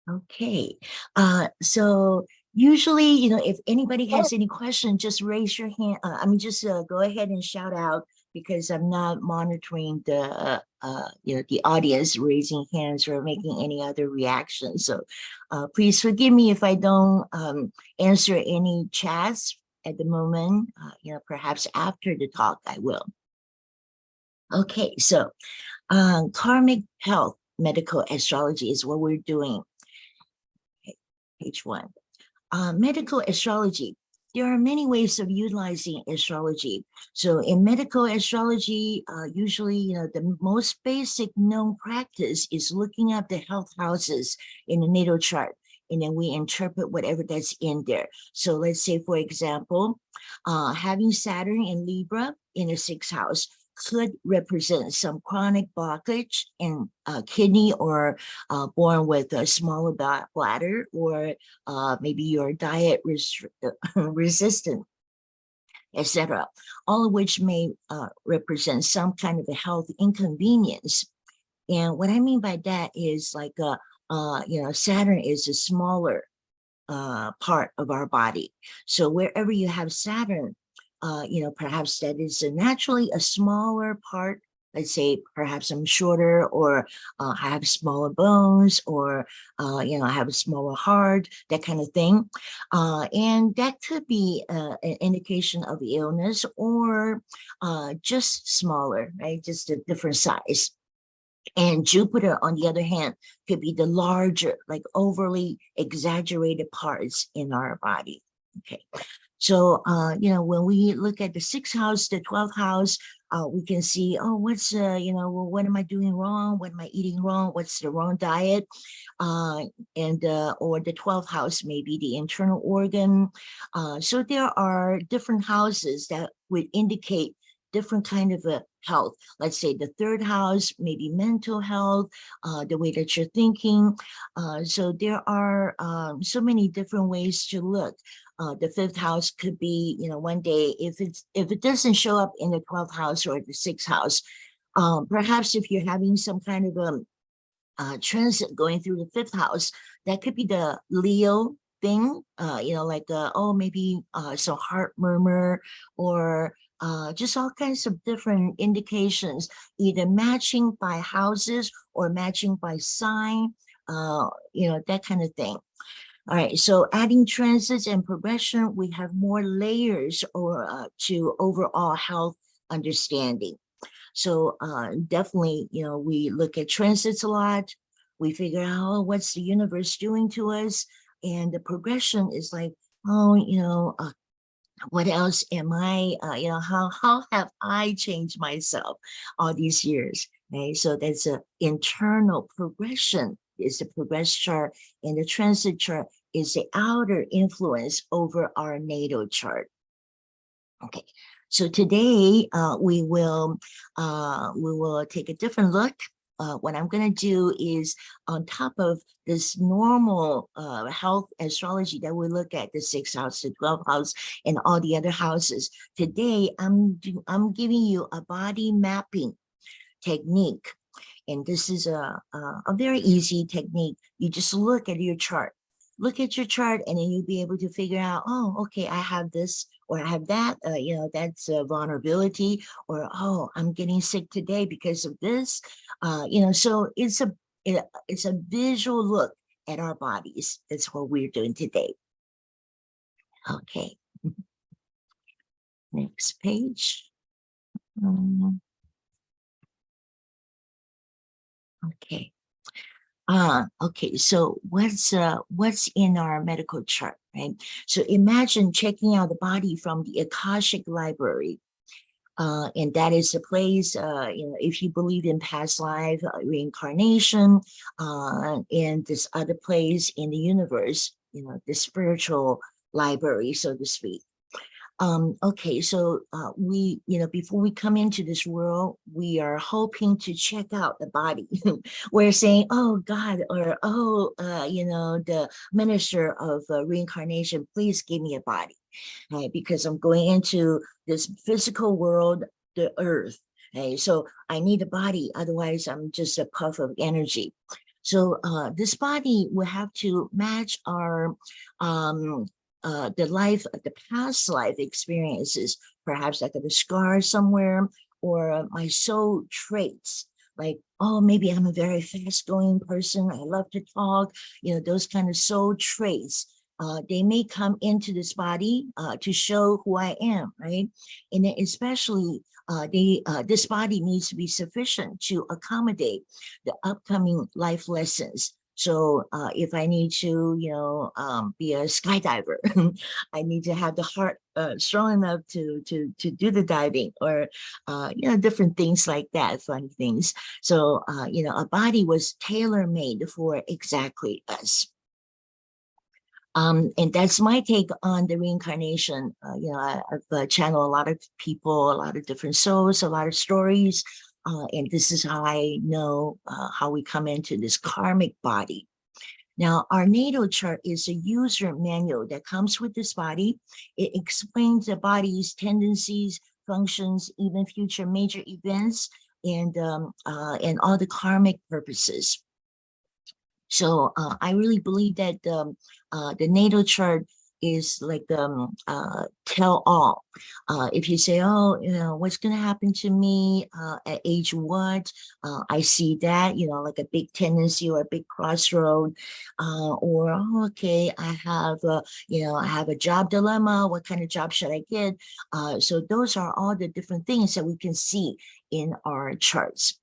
Okay. So usually, if anybody has any question, just raise your hand. Just go ahead and shout out because I'm not monitoring the audience raising hands or making any other reactions. So please forgive me if I don't answer any chats at the moment. Perhaps after the talk, I will. Okay. So karmic health medical astrology is what we're doing. Page 1. Medical astrology. There are many ways of utilizing astrology. So in medical astrology, usually, the most basic known practice is looking up the health houses in the natal chart, and then we interpret whatever that's in there. So let's say, for example, having Saturn in Libra in the 6th house could represent some chronic blockage in kidney, or born with a smaller bladder, or maybe your diet resistant, etc. All of which may represent some kind of a health inconvenience. And what I mean by that is like, Saturn is a smaller part of our body. So wherever you have Saturn, perhaps that is naturally a smaller part. Let's say perhaps I'm shorter, or I have smaller bones, or I have a smaller heart, that kind of thing. And that could be an indication of illness, or just smaller, right? Just a different size. And Jupiter, on the other hand, could be the larger, like overly exaggerated parts in our body. Okay. So, when we look at the 6th house, the 12th house, we can see, oh, what's, well, what am I doing wrong? What am I eating wrong? What's the wrong diet? Or the 12th house, maybe the internal organ. So there are different houses that would indicate different kind of a health. Let's say the 3rd house, maybe mental health, the way that you're thinking. So there are so many different ways to look. The 5th house could be, one day, if it doesn't show up in the 12th house or the 6th house, perhaps if you're having some kind of transit going through the 5th house, that could be the Leo thing, maybe some heart murmur, or just all kinds of different indications, either matching by houses or matching by sign, that kind of thing. All right, so adding transits and progression, we have more layers or to overall health understanding. So definitely, we look at transits a lot. We figure out, what's the universe doing to us? And the progression is like, what else am I, how have I changed myself all these years? Right? So that's an internal progression, is the progress chart, and the transit chart is the outer influence over our natal chart. Okay, so today we will take a different look. What I'm going to do is, on top of this normal health astrology that we look at, the 6th house, the 12th house, and all the other houses, today I'm giving you a body mapping technique. And this is a very easy technique. You just look at your chart. Look at your chart, and then you'll be able to figure out, oh, okay, I have this, or I have that, that's a vulnerability, or, oh, I'm getting sick today because of this. So it's a visual look at our bodies. That's what we're doing today. Okay. Next page. Okay. Okay, so what's in our medical chart, right? So imagine checking out the body from the Akashic library. And that is a place, if you believe in past life, reincarnation, and this other place in the universe, the spiritual library, so to speak. Okay, so we, before we come into this world, we are hoping to check out the body. We're saying, oh God, or oh, the minister of reincarnation, please give me a body, right? Because I'm going into this physical world, the earth. Okay, so I need a body, otherwise I'm just a puff of energy. So this body will have to match our the past life experiences, perhaps like a scar somewhere, or my soul traits, like, oh, maybe I'm a very fast going person, I love to talk, those kind of soul traits. They may come into this body to show who I am, right? And then especially this body needs to be sufficient to accommodate the upcoming life lessons. So if I need to, be a skydiver, I need to have the heart strong enough to do the diving, or different things like that, fun things. So a body was tailor made for exactly us. And that's my take on the reincarnation. I've channeled a lot of people, a lot of different souls, a lot of stories. And this is how I know how we come into this karmic body. Now, our natal chart is a user manual that comes with this body. It explains the body's tendencies, functions, even future major events, and all the karmic purposes. So I really believe that the natal chart is like tell all. If you say, oh, what's going to happen to me at age what, I see that, like a big tendency or a big crossroad, or, oh, okay, I have, I have a job dilemma. What kind of job should I get? So those are all the different things that we can see in our charts.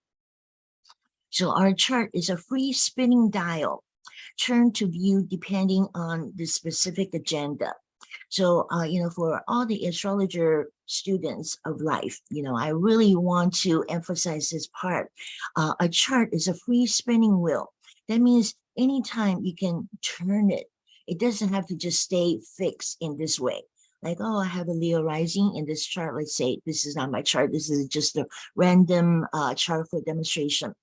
So our chart is a free spinning dial, turned to view depending on the specific agenda. So, for all the astrologer students of life, I really want to emphasize this part. A chart is a free spinning wheel. That means anytime you can turn it. It doesn't have to just stay fixed in this way. Like, oh, I have a Leo rising in this chart. Let's say this is not my chart. This is just a random chart for demonstration.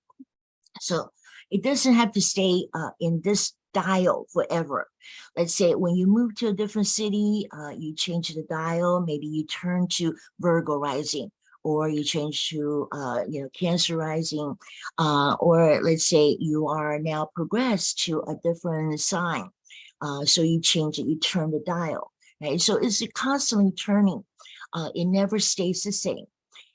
So it doesn't have to stay in this dial forever. Let's say when you move to a different city, you change the dial, maybe you turn to Virgo rising, or you change to Cancer rising, or let's say you are now progressed to a different sign. So you change it, you turn the dial, right? So it's constantly turning. It never stays the same.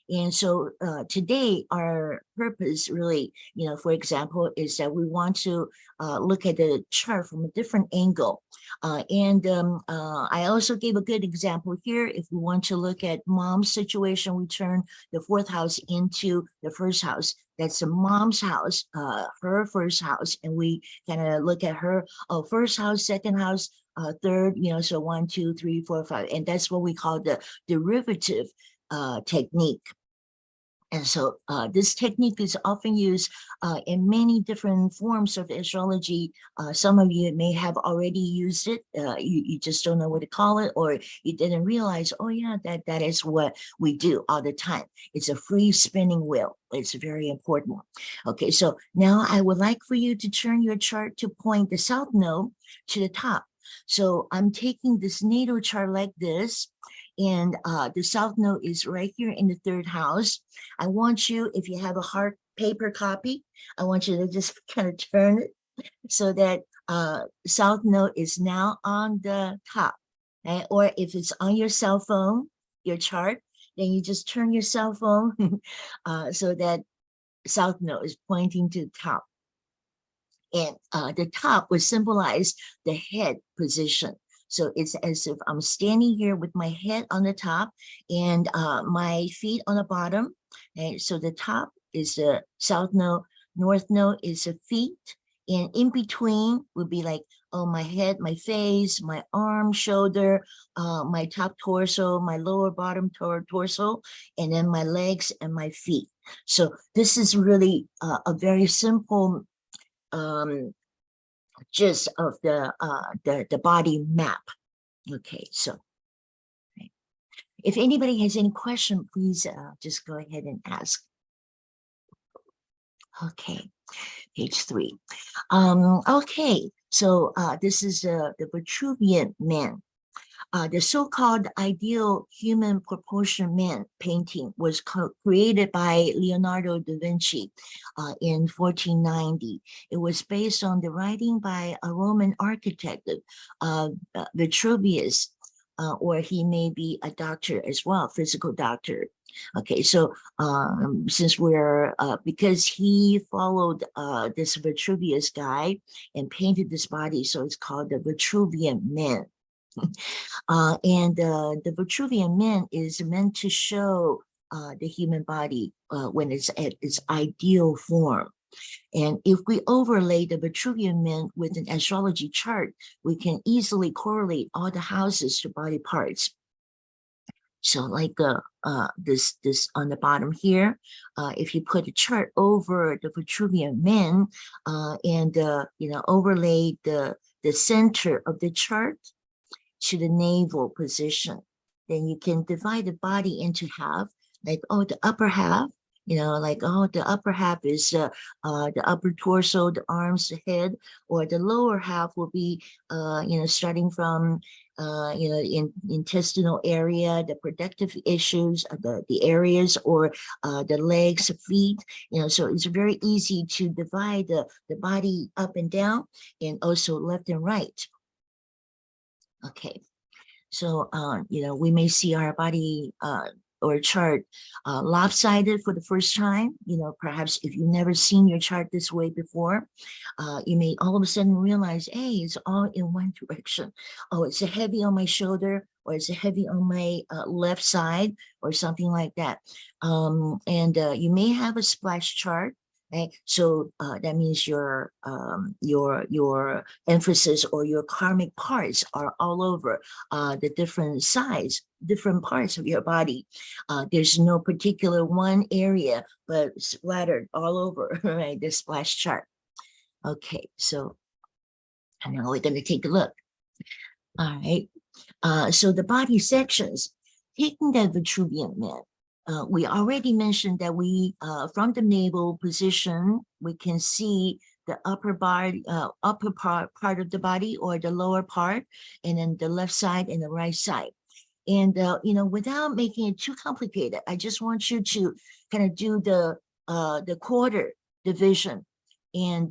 And so today, our purpose really, for example, is that we want to look at the chart from a different angle. I also gave a good example here. If we want to look at mom's situation, we turn the fourth house into the first house. That's the mom's house, her first house. And we kind of look at her first house, second house, third, so 1, 2, 3, 4, 5. And that's what we call the derivative technique. And so this technique is often used in many different forms of astrology. Some of you may have already used it. You just don't know what to call it, or you didn't realize, oh yeah, that is what we do all the time. It's a free spinning wheel. It's very important. Okay, so now I would like for you to turn your chart to point the south node to the top. So I'm taking this natal chart like this, and the south node is right here in the third house. I want you, if you have a hard paper copy, I want you to just kind of turn it so that south node is now on the top. Okay? Or if it's on your cell phone, your chart, then you just turn your cell phone so that south node is pointing to the top. And the top would symbolize the head position. So it's as if I'm standing here with my head on the top and my feet on the bottom. Okay? So the top is the south node, north node is the feet, and in between would be like, oh, my head, my face, my arm, shoulder, my top torso, my lower bottom torso, and then my legs and my feet. So this is really a very simple gist of the body map. Okay, so right. If anybody has any question, please just go ahead and ask. Okay, page 3. Okay, so this is the Vitruvian man. The so-called ideal human proportion man painting was created by Leonardo da Vinci in 1490. It was based on the writing by a Roman architect, Vitruvius, or he may be a doctor as well, physical doctor. Okay, so since we're, because he followed this Vitruvius guy and painted this body, so it's called the Vitruvian man. The Vitruvian man is meant to show the human body when it's at its ideal form. And if we overlay the Vitruvian man with an astrology chart, we can easily correlate all the houses to body parts. So like this on the bottom here, if you put a chart over the Vitruvian man and overlay the center of the chart to the navel position, then you can divide the body into half, like, oh, the upper half, like, oh, the upper half is the upper torso, the arms, the head, or the lower half will be, starting from, intestinal area, the productive issues, the areas, or the legs, feet, so it's very easy to divide the body up and down and also left and right. Okay, so, we may see our body or chart lopsided for the first time. Perhaps if you've never seen your chart this way before, you may all of a sudden realize, hey, it's all in one direction. Oh, it's a heavy on my shoulder, or it's a heavy on my left side, or something like that. You may have a splash chart. Right? So that means your emphasis or your karmic parts are all over the different sides, different parts of your body. There's no particular one area, but splattered all over, right? The splash chart. Okay, so now we're going to take a look. All right. So the body sections, taking that Vitruvian man. We already mentioned that we, from the navel position, we can see the upper part of the body, or the lower part, and then the left side and the right side. And, without making it too complicated, I just want you to kind of do the quarter division. And,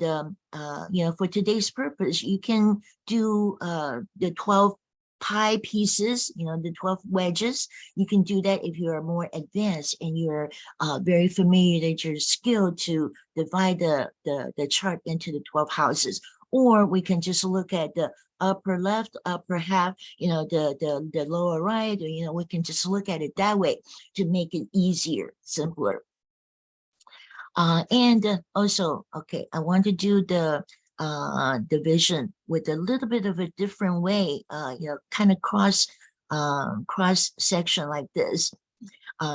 for today's purpose, you can do the 12 pie pieces, the 12 wedges. You can do that if you are more advanced and you're very familiar, that you're skilled to divide the chart into the 12 houses. Or we can just look at the upper left, upper half, the lower right, or, we can just look at it that way to make it easier, simpler. Also, okay, I want to do the division with a little bit of a different way, kind of cross section like this.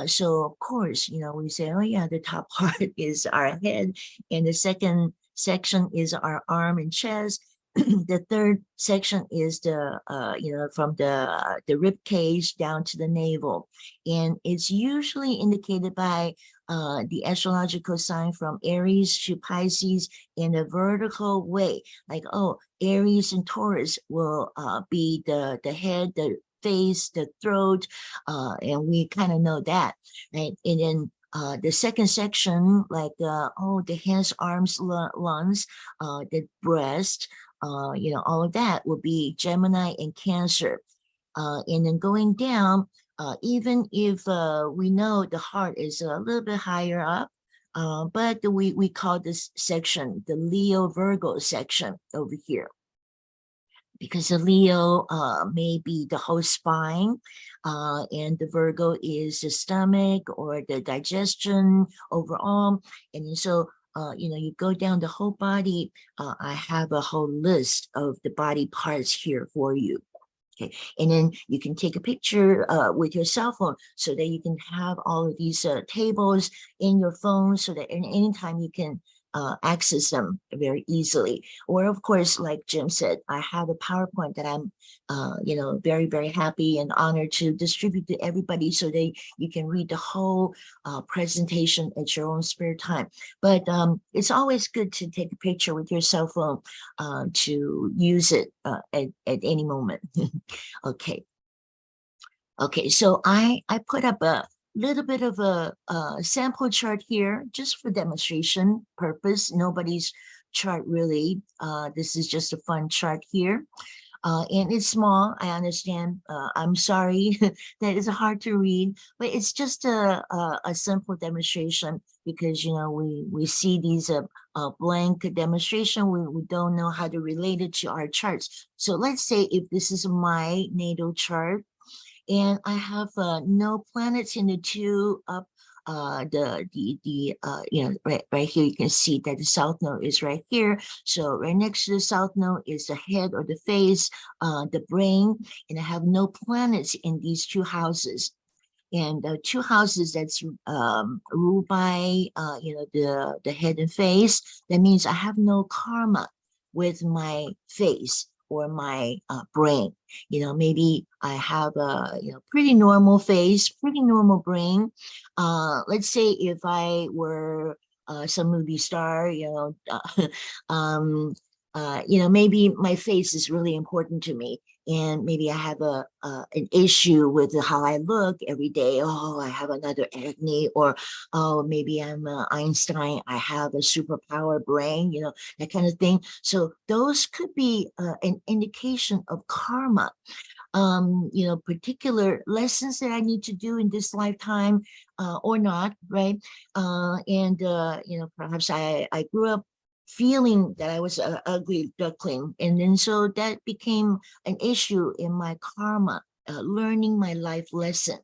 So of course, we say, oh yeah, the top part is our head, and the second section is our arm and chest. The third section is the, from the rib cage down to the navel. And it's usually indicated by the astrological sign from Aries to Pisces in a vertical way. Like, oh, Aries and Taurus will be the head, the face, the throat, and we kind of know that, right? And then the second section, like, the hands, arms, lungs, the breast, all of that will be Gemini and Cancer. And then going down, even if we know the heart is a little bit higher up, but we call this section the Leo Virgo section over here, because the Leo may be the whole spine, and the Virgo is the stomach or the digestion overall. And so you go down the whole body. I have a whole list of the body parts here for you. Okay, and then you can take a picture with your cell phone, so that you can have all of these tables in your phone, so that anytime you can access them very easily. Or of course, like Jim said, I have a PowerPoint that I'm, very, very happy and honored to distribute to everybody so you can read the whole presentation at your own spare time. But it's always good to take a picture with your cell phone to use it at any moment. Okay. Okay, so I put up a little bit of a sample chart here just for demonstration purpose. Nobody's chart really. This is just a fun chart here. And it's small, I understand. I'm sorry that it's hard to read, but it's just a simple demonstration because, we see these blank demonstration. We don't know how to relate it to our charts. So let's say if this is my natal chart, and I have no planets in the two up right here you can see that the south node is right here. So right next to the south node is the head or the face, the brain, and I have no planets in these two houses. And the two houses that's ruled by the head and face, that means I have no karma with my face or my brain. Maybe I have a pretty normal face, pretty normal brain. Let's say if I were some movie star, maybe my face is really important to me, and maybe I have an issue with how I look every day. Oh, I have another acne, or oh, maybe I'm Einstein. I have a superpower brain, that kind of thing. So those could be an indication of karma. Particular lessons that I need to do in this lifetime, or not, right? And perhaps I grew up feeling that I was an ugly duckling. And then so that became an issue in my karma, learning my life lesson.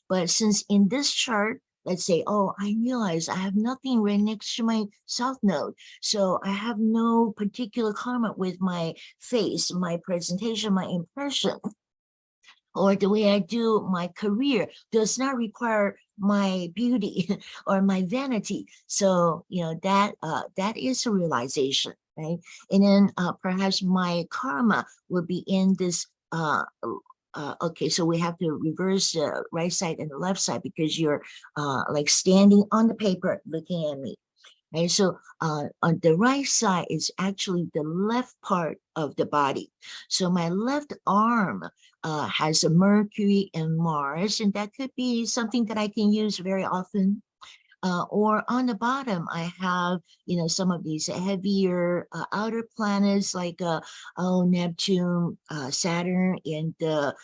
But since in this chart, let's say, oh, I realize I have nothing right next to my south node. So I have no particular karma with my face, my presentation, my impression, or the way I do my career does not require my beauty or my vanity. So, that is a realization, right? And then perhaps my karma will be in this, okay, so we have to reverse the right side and the left side because you're like standing on the paper looking at me. Right, so on the right side is actually the left part of the body. So my left arm has a Mercury and Mars, and that could be something that I can use very often. Or on the bottom, I have, some of these heavier outer planets like, Neptune, Saturn in the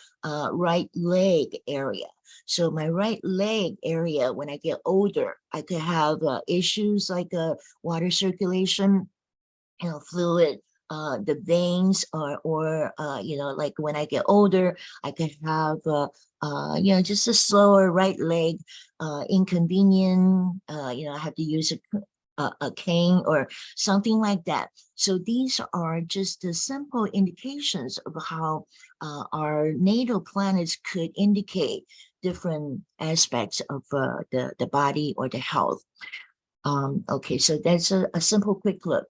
right leg area. So my right leg area, when I get older, I could have issues like water circulation, fluid, the veins, or like when I get older, I could have, just a slower right leg, inconvenient, I have to use a cane or something like that. So these are just the simple indications of how our natal planets could indicate different aspects of the body or the health. Okay, so that's a simple quick look.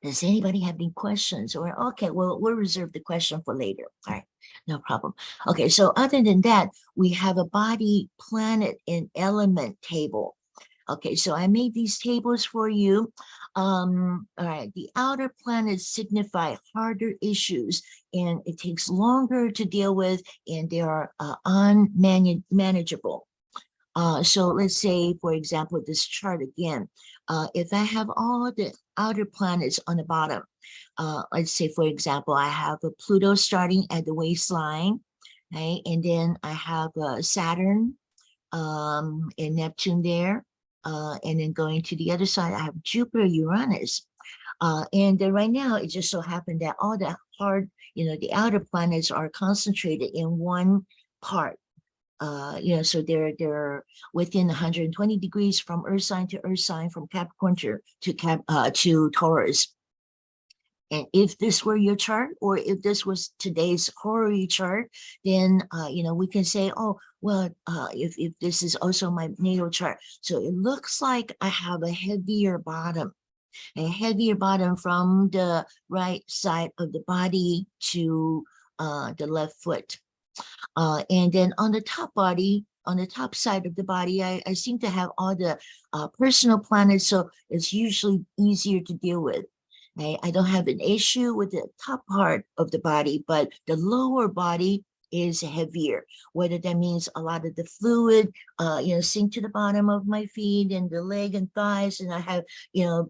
Does anybody have any questions? Or, okay, well, we'll reserve the question for later. All right, no problem. Okay, so other than that, we have a body, planet, and element table. Okay, so I made these tables for you. All right, the outer planets signify harder issues, and it takes longer to deal with, and they are unmanageable. So let's say, for example, this chart again, if I have all the outer planets on the bottom, let's say, for example, I have a Pluto starting at the waistline, right? And then I have Saturn and Neptune there. And then going to the other side, I have Jupiter, Uranus. And right now, it just so happened that all the the outer planets are concentrated in one part. So they're within 120 degrees from Earth sign to Earth sign, from Capricorn to Taurus. And if this were your chart, or if this was today's horary chart, then we can say, oh, well, if this is also my natal chart, so it looks like I have a heavier bottom from the right side of the body to the left foot. And then on the top body, on the top side of the body, I seem to have all the personal planets, so it's usually easier to deal with. I don't have an issue with the top part of the body, but the lower body is heavier, whether that means a lot of the fluid, sink to the bottom of my feet and the leg and thighs, and I have,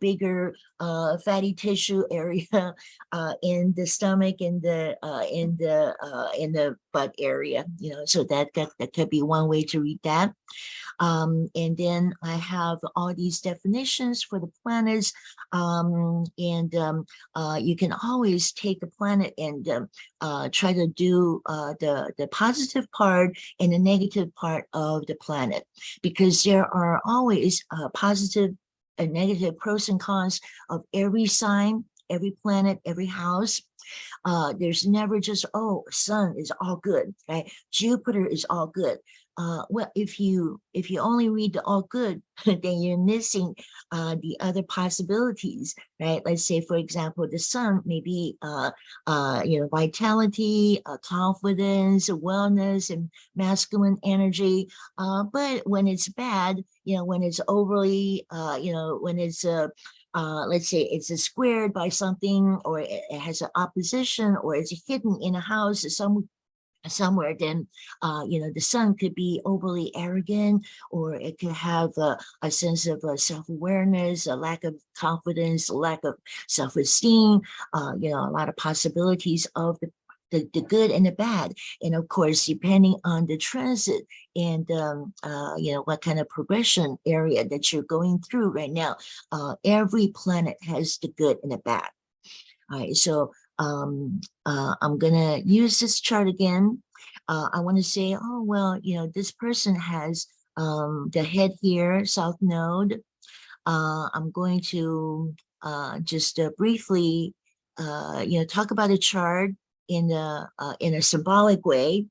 bigger fatty tissue area in the stomach and in the butt area, so that could be one way to read that. And then I have all these definitions for the planets, you can always take a planet and try to do the positive part and the negative part of the planet, because there are always positive and negative pros and cons of every sign, every planet, every house. There's never just, oh, sun is all good, right? Jupiter is all good. Well, if you only read the all good, then you're missing the other possibilities, right? Let's say, for example, the sun may be, vitality, confidence, wellness, and masculine energy. But when it's bad, when it's overly, when it's let's say it's squared by something, or it has an opposition, or it's hidden in a house somewhere, then the sun could be overly arrogant, or it could have a sense of self-awareness, a lack of confidence, a lack of self-esteem, a lot of possibilities of the good and the bad. And of course, depending on the transit and what kind of progression area that you're going through right now, every planet has the good and the bad. All right, so I'm gonna use this chart again. I want to say, oh, well, this person has the head here, South Node. I'm going to just briefly, talk about a chart in a symbolic way.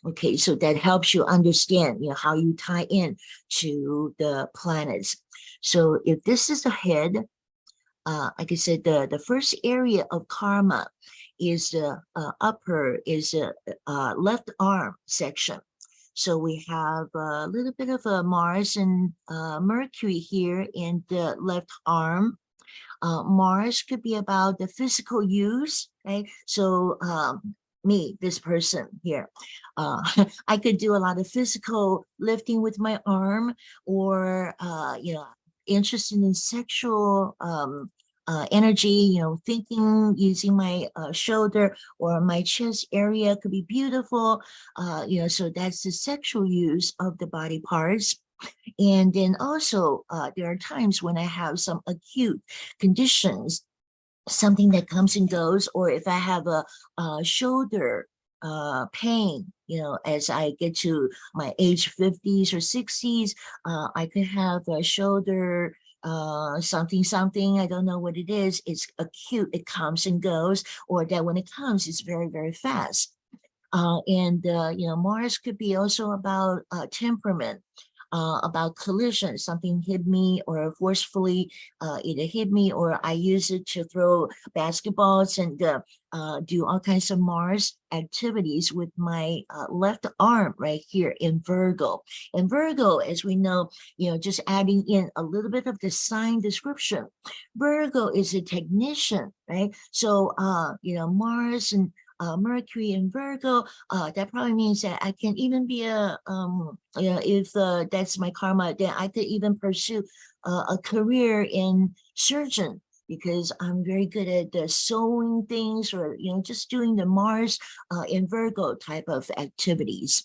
Okay, so that helps you understand, how you tie in to the planets. So if this is the head, like I said, the first area of karma is the left arm section. So we have a little bit of a Mars and Mercury here in the left arm. Mars could be about the physical use, right? So me, this person here, I could do a lot of physical lifting with my arm, or interested in sexual energy, thinking using my shoulder or my chest area could be beautiful, so that's the sexual use of the body parts. And then also there are times when I have some acute conditions, something that comes and goes, or if I have a shoulder pain, as I get to my age 50s or 60s, I could have a shoulder something, I don't know what it is. It's acute, it comes and goes, or that when it comes, it's very, very fast. Mars could be also about temperament, about collision. Something hit me, or forcefully either hit me, or I use it to throw basketballs and do all kinds of Mars activities with my left arm right here in Virgo. And Virgo, as we know, just adding in a little bit of the sign description, Virgo is a technician, right? So, Mars and Mercury in Virgo, that probably means that I can even be if that's my karma, then I could even pursue a career in surgeon, because I'm very good at sewing things, or just doing the Mars in Virgo type of activities.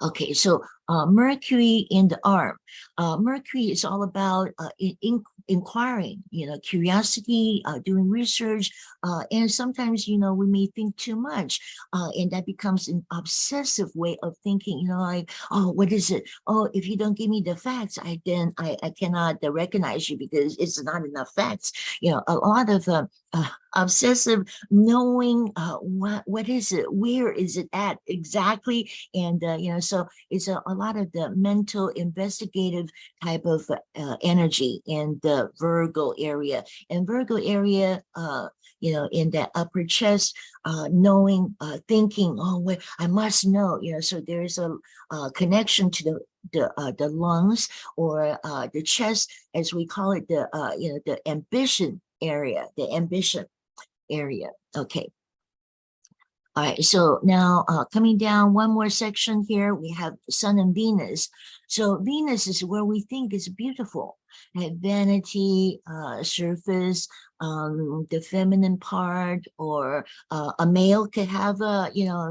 Okay, so Mercury in the arm. Mercury is all about inquiring, curiosity, doing research, and sometimes, we may think too much, and that becomes an obsessive way of thinking, like, oh, what is it? Oh, if you don't give me the facts, I cannot recognize you because it's not enough facts. A lot of obsessive knowing what is it, where is it at exactly, and so it's a lot of the mental investigative type of energy in the Virgo area. And Virgo area, in that upper chest, knowing, thinking, oh, wait, I must know, so there's a connection to the lungs, or the chest, as we call it, the ambition area, Okay. All right, so now coming down one more section here, we have Sun and Venus. So Venus is where we think is beautiful, right? Vanity, surface, the feminine part, or a male could have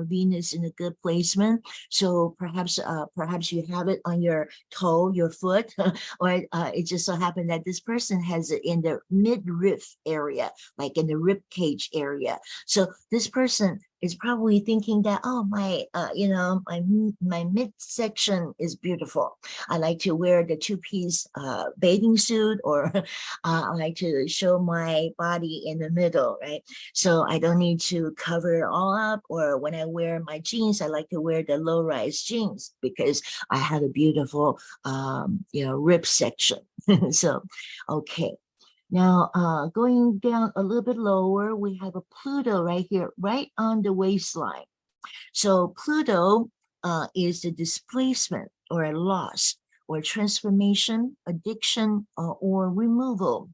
Venus in a good placement. So perhaps you have it on your toe, your foot, or it just so happened that this person has it in the midriff area, like in the rib cage area. So this person is probably thinking that, oh, my midsection is beautiful. I like to wear the two-piece bathing suit, or I like to show my body in the middle, right? So I don't need to cover it all up. Or when I wear my jeans, I like to wear the low-rise jeans because I have a beautiful, rib section. So, okay. Now, going down a little bit lower, we have a Pluto right here, right on the waistline. So Pluto is the displacement, or a loss, or transformation, addiction, or removal.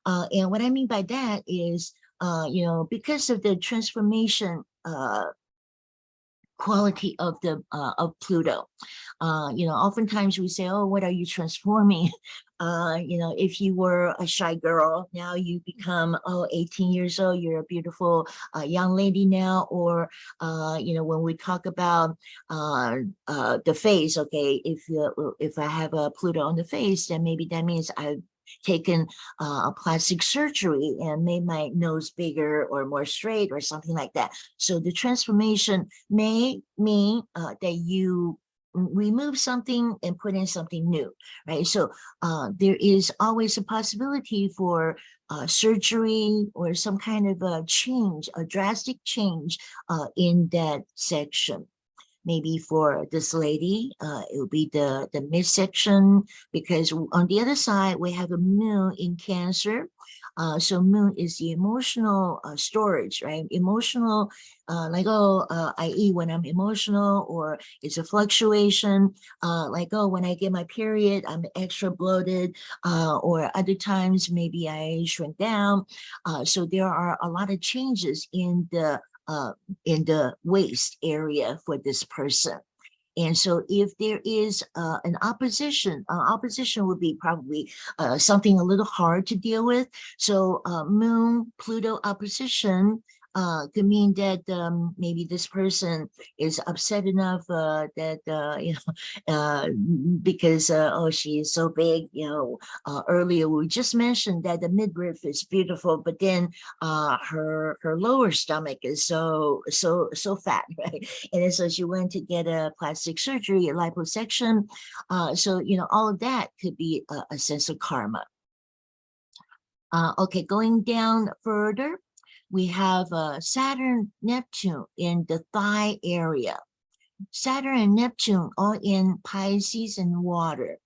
And what I mean by that is, because of the transformation quality of Pluto. Oftentimes we say, oh, what are you transforming? If you were a shy girl, now you become, 18 years old, you're a beautiful young lady now. Or, when we talk about the face, okay, if I have a Pluto on the face, then maybe that means I've taken a plastic surgery and made my nose bigger or more straight or something like that. So the transformation may mean that you remove something and put in something new, right? So there is always a possibility for surgery or some kind of a change, a drastic change in that section. Maybe for this lady, it will be the midsection, because on the other side, we have a moon in Cancer. So moon is the emotional storage, right? Emotional, i.e. when I'm emotional, or it's a fluctuation, when I get my period, I'm extra bloated, or other times maybe I shrink down. So there are a lot of changes in the waist area for this person. And so if there is an opposition would be probably something a little hard to deal with. So Moon Pluto opposition could mean that maybe this person is upset enough that because she is so big. Earlier we just mentioned that the midriff is beautiful, but then her lower stomach is so fat, right? And so she went to get a plastic surgery, a liposuction. So all of that could be a sense of karma. Okay, going down further, we have Saturn, Neptune in the thigh area. Saturn and Neptune all in Pisces and water.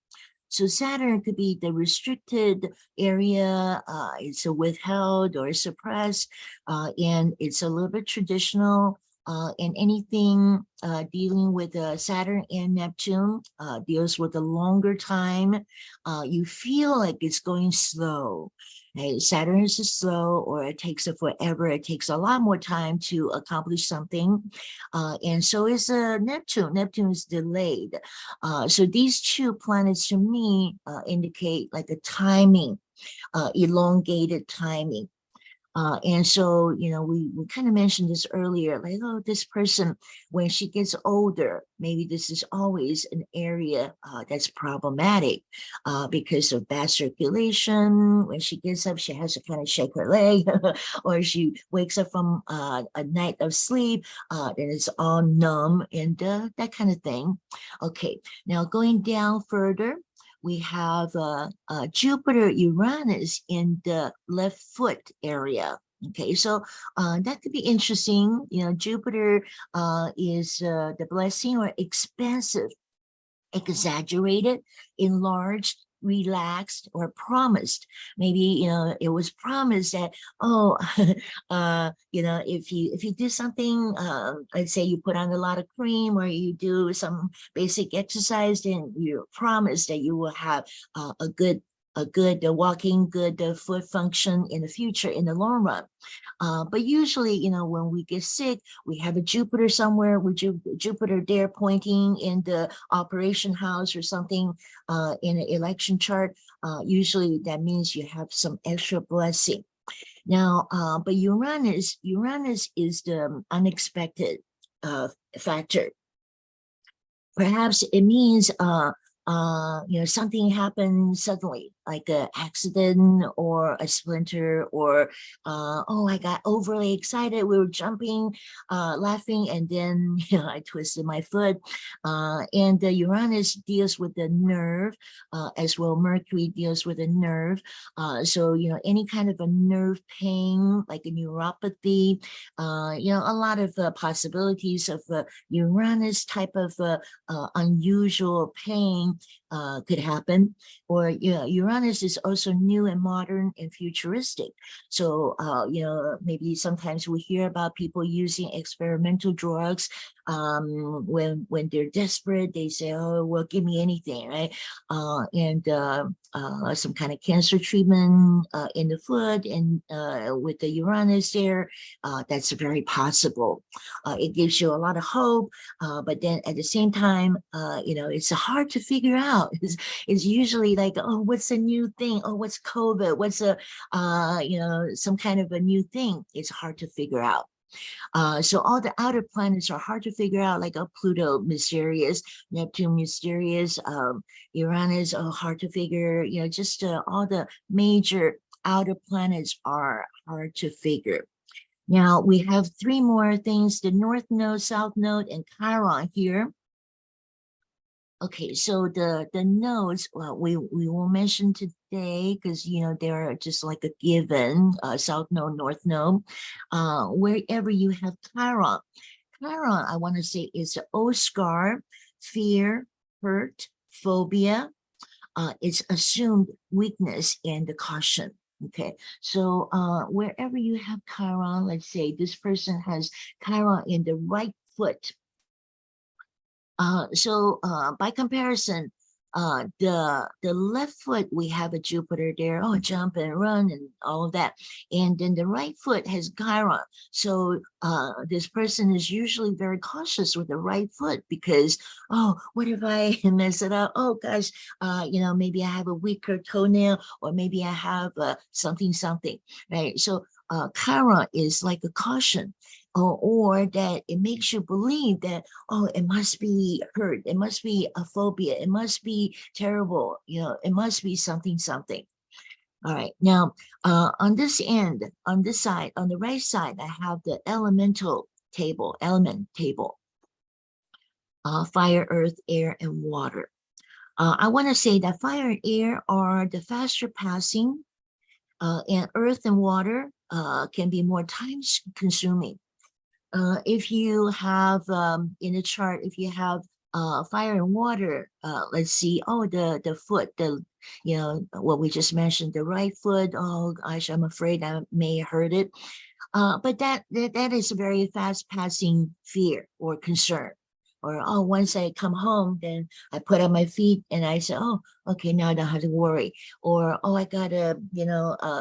So Saturn could be the restricted area, it's a withheld or suppressed, and it's a little bit traditional. And anything dealing with Saturn and Neptune deals with a longer time. You feel like it's going slow. Saturn is slow, or it takes forever. It takes a lot more time to accomplish something. And so is Neptune. Neptune is delayed. So these two planets to me indicate like a timing, elongated timing. And so, we kind of mentioned this earlier, like, oh, this person, when she gets older, maybe this is always an area that's problematic because of bad circulation. When she gets up, she has to kind of shake her leg, or she wakes up from a night of sleep, then it's all numb and that kind of thing. Okay, now going down further, we have Jupiter Uranus in the left foot area. Okay, so that could be interesting. Jupiter is the blessing or expansive, exaggerated, enlarged, relaxed, or promised. Maybe it was promised that, oh, if you do something, let's say you put on a lot of cream or you do some basic exercise, then you're promised that you will have a good walking, good foot function in the future, in the long run. But usually, when we get sick, we have a Jupiter somewhere with Jupiter there pointing in the operation house or something in an election chart. Usually that means you have some extra blessing. Now, but Uranus is the unexpected factor. Perhaps it means something happened suddenly, like an accident or a splinter, or oh, I got overly excited. We were jumping, laughing, and then I twisted my foot. And the Uranus deals with the nerve, as well. Mercury deals with the nerve. So any kind of a nerve pain, like a neuropathy, a lot of possibilities of Uranus type of unusual pain could happen. Or Uranus is also new and modern and futuristic. So maybe sometimes we hear about people using experimental drugs. When they're desperate, they say, oh, well, give me anything, right? And some kind of cancer treatment in the foot, and with the Uranus there, that's very possible. It gives you a lot of hope, but then at the same time, it's hard to figure out. It's usually like, oh, what's a new thing? Oh, what's COVID? What's some kind of a new thing? It's hard to figure out. So all the outer planets are hard to figure out, like Pluto, mysterious, Neptune, mysterious, Uranus, hard to figure, just all the major outer planets are hard to figure. Now we have three more things, the North Node, South Node, and Chiron here. Okay, so the nodes, well, we will mention today because they're just like a given, South Node, North Node. Wherever you have Chiron, I want to say is Oscar, fear, hurt, phobia. It's assumed weakness and the caution. Okay, so wherever you have Chiron, let's say this person has Chiron in the right foot. So by comparison, the left foot, we have a Jupiter there, oh, jump and run and all of that. And then the right foot has Chiron. So this person is usually very cautious with the right foot because, oh, what if I mess it up? Oh, gosh, maybe I have a weaker toenail, or maybe I have something, right? So Chiron is like a caution. Or that it makes you believe that, oh, it must be hurt, it must be a phobia, it must be terrible, it must be something. All right, now on this end, on this side, on the right side, I have the element table, fire, earth, air, and water. I want to say that fire and air are the faster passing, and earth and water can be more time consuming. If you have in the chart, if you have fire and water, let's see, oh, the foot, what we just mentioned, the right foot, oh gosh, I'm afraid I may hurt it. But that is a very fast passing fear or concern. Or, oh, once I come home, then I put on my feet and I say, oh, okay, now I don't have to worry. Or, oh, I got a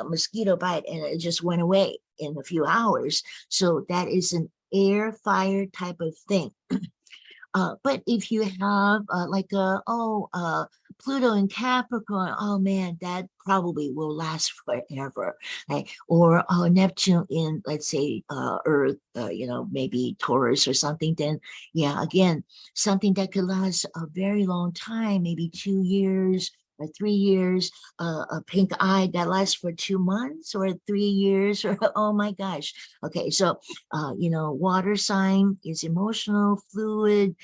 mosquito bite and it just went away in a few hours. So that is an air, fire type of thing. But if you have like Pluto in Capricorn, oh man, that probably will last forever, right? Or Neptune in, let's say, Earth, maybe Taurus or something, then yeah, again, something that could last a very long time, maybe 2 years or 3 years, a pink eye that lasts for 2 months or 3 years, or oh my gosh. Okay, so, water sign is emotional, fluid,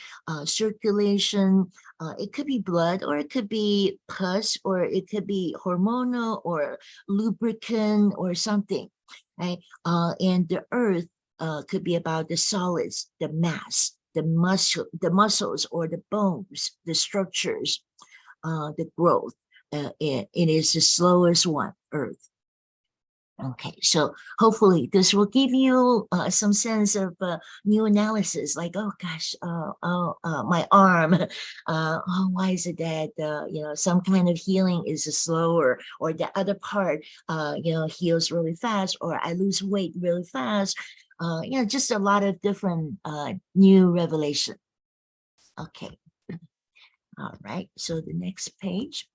circulation. It could be blood, or it could be pus, or it could be hormonal or lubricant or something, right? And the earth could be about the solids, the mass, the muscles or the bones, the structures, the growth. It is the slowest one, earth. Okay, so hopefully this will give you some sense of new analysis, like, oh gosh, my arm, why is it that, some kind of healing is slower, or the other part, heals really fast, or I lose weight really fast, just a lot of different new revelation. Okay, all right, so the next page.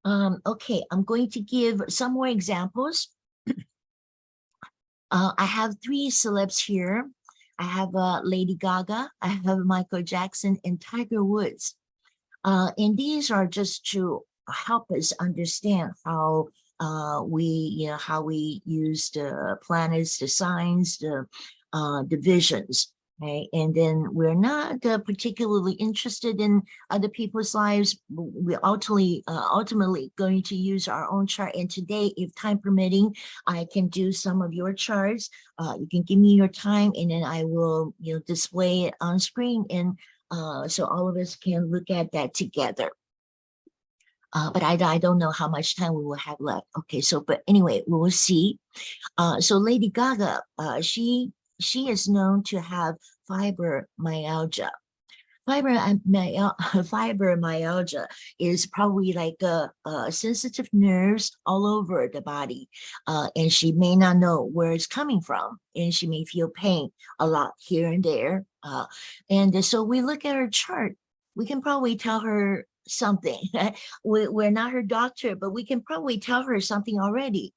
Okay, I'm going to give some more examples. I have 3 celebs here. I have Lady Gaga, I have Michael Jackson, and Tiger Woods. And these are just to help us understand how how we use the planets, the signs, the visions. Okay, and then we're not particularly interested in other people's lives. We're ultimately going to use our own chart. And today, if time permitting, I can do some of your charts. You can give me your time, and then I will, display it on screen, and so all of us can look at that together. But I don't know how much time we will have left. Okay, so but anyway, we will see. So Lady Gaga, she is known to have fibromyalgia. Fibromyalgia is probably like sensitive nerves all over the body, and she may not know where it's coming from, and she may feel pain a lot here and there. And so we look at her chart, we can probably tell her something. We're not her doctor, but we can probably tell her something already.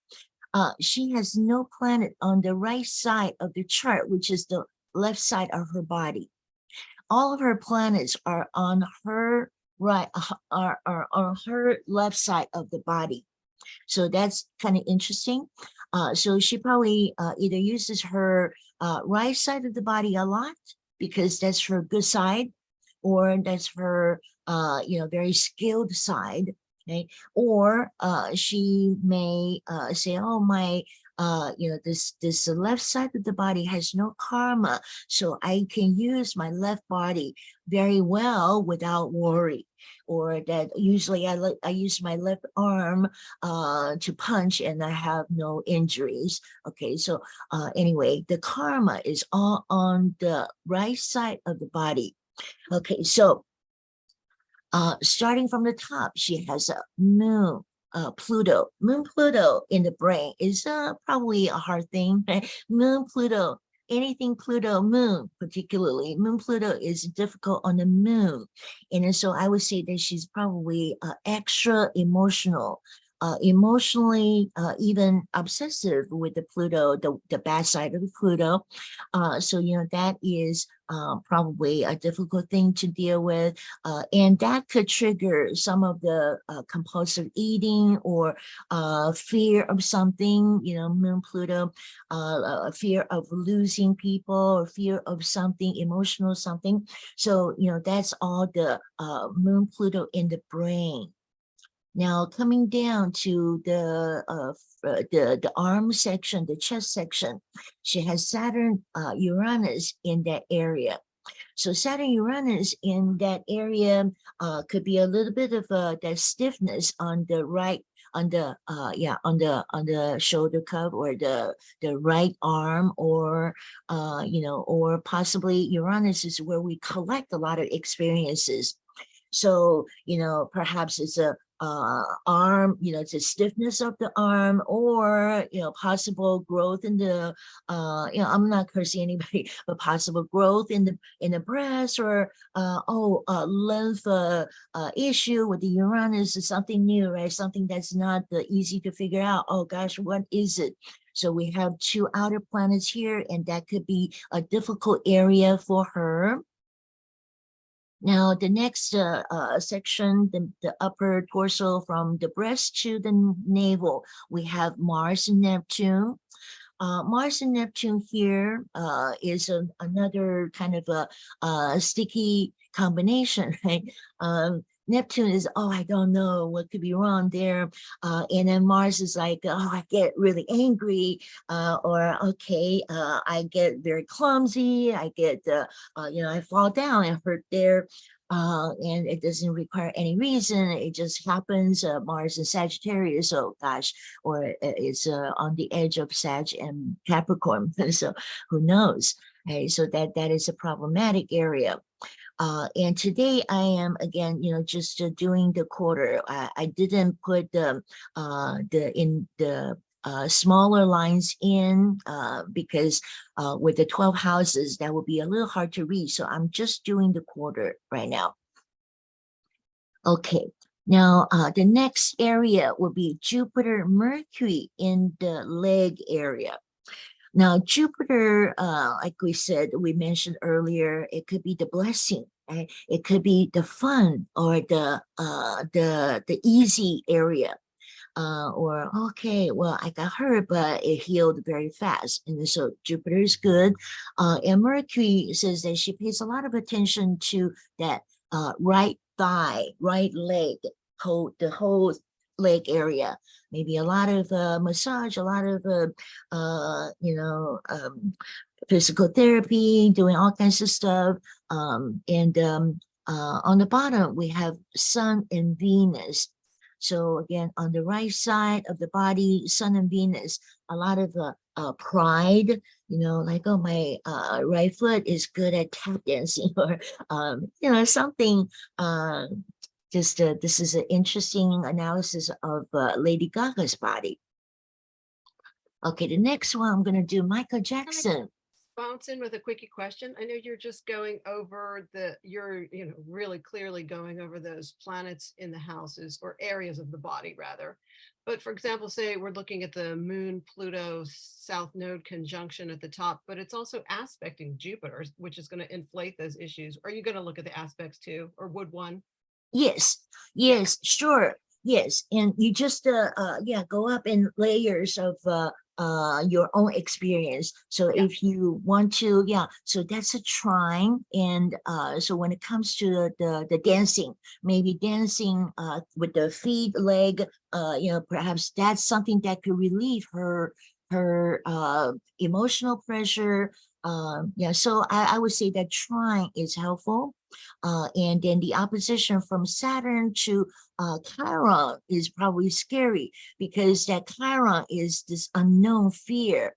She has no planet on the right side of the chart, which is the left side of her body. All of her planets are on her right, are on her left side of the body. So that's kind of interesting. So she probably either uses her right side of the body a lot because that's her good side, or that's her very skilled side. Okay, or she may say, oh, my this left side of the body has no karma, so I can use my left body very well without worry. Or that usually I use my left arm to punch and I have no injuries. Okay, so anyway, the karma is all on the right side of the body. Okay, so starting from the top, she has a moon, Pluto. Moon Pluto in the brain is probably a hard thing. Moon Pluto, anything Pluto, moon particularly. Moon Pluto is difficult on the moon. And so I would say that she's probably extra emotional. Emotionally, even obsessive with the Pluto, the bad side of the Pluto. So, that is probably a difficult thing to deal with. And that could trigger some of the compulsive eating, or fear of something, Moon Pluto, fear of losing people, or fear of something, emotional something. So, that's all the Moon Pluto in the brain. Now, coming down to the arm section, the chest section, she has Saturn, Uranus in that area. So Saturn, Uranus in that area could be a little bit of that stiffness on the right, on the shoulder cup, or the right arm, or or possibly Uranus is where we collect a lot of experiences. So, perhaps it's a arm, the stiffness of the arm, or possible growth in the I'm not cursing anybody, but possible growth in the breast, or lymph issue with the Uranus is something new, right? Something that's not easy to figure out. Oh gosh, what is it? So we have 2 outer planets here, and that could be a difficult area for her. Now, the next section, the upper torso from the breast to the navel, we have Mars and Neptune. Mars and Neptune here is another kind of a sticky combination, right? Neptune is, oh, I don't know what could be wrong there. And then Mars is like, oh, I get really angry, or okay, I get very clumsy. I get, I fall down and hurt there. And it doesn't require any reason. It just happens. Mars and Sagittarius, oh gosh, or it's on the edge of Sag and Capricorn. So who knows? Okay, so that is a problematic area. And today I am again, just doing the quarter. I didn't put the smaller lines in because with the 12 houses, that would be a little hard to read. So I'm just doing the quarter right now. Okay. Now, the next area will be Jupiter, Mercury in the leg area. Now, Jupiter, like we mentioned earlier, it could be the blessing, right? It could be the fun, or the easy area. Or, okay, well, I got hurt, but it healed very fast. And so Jupiter is good. And Mercury says that she pays a lot of attention to that right thigh, right leg, the whole leg area. Maybe a lot of massage, a lot of, physical therapy, doing all kinds of stuff. And on the bottom, we have Sun and Venus. So again, on the right side of the body, Sun and Venus, a lot of pride, like, oh, my right foot is good at tap dancing, or, something. This is an interesting analysis of Lady Gaga's body. Okay, the next one, I'm going to do Michael Jackson. Bounce in with a quickie question. I know you're just going over you're really clearly going over those planets in the houses, or areas of the body rather. But for example, say we're looking at the Moon Pluto South Node conjunction at the top, but it's also aspecting Jupiter, which is going to inflate those issues. Are you going to look at the aspects too, or would one? Yes, sure. Yes, and you just go up in layers of your own experience. So if you want to, so that's a trine. And so when it comes to the dancing, maybe dancing with the feet, leg, perhaps that's something that could relieve her emotional pressure. So I would say that trine is helpful. And then the opposition from Saturn to Chiron is probably scary, because that Chiron is this unknown fear,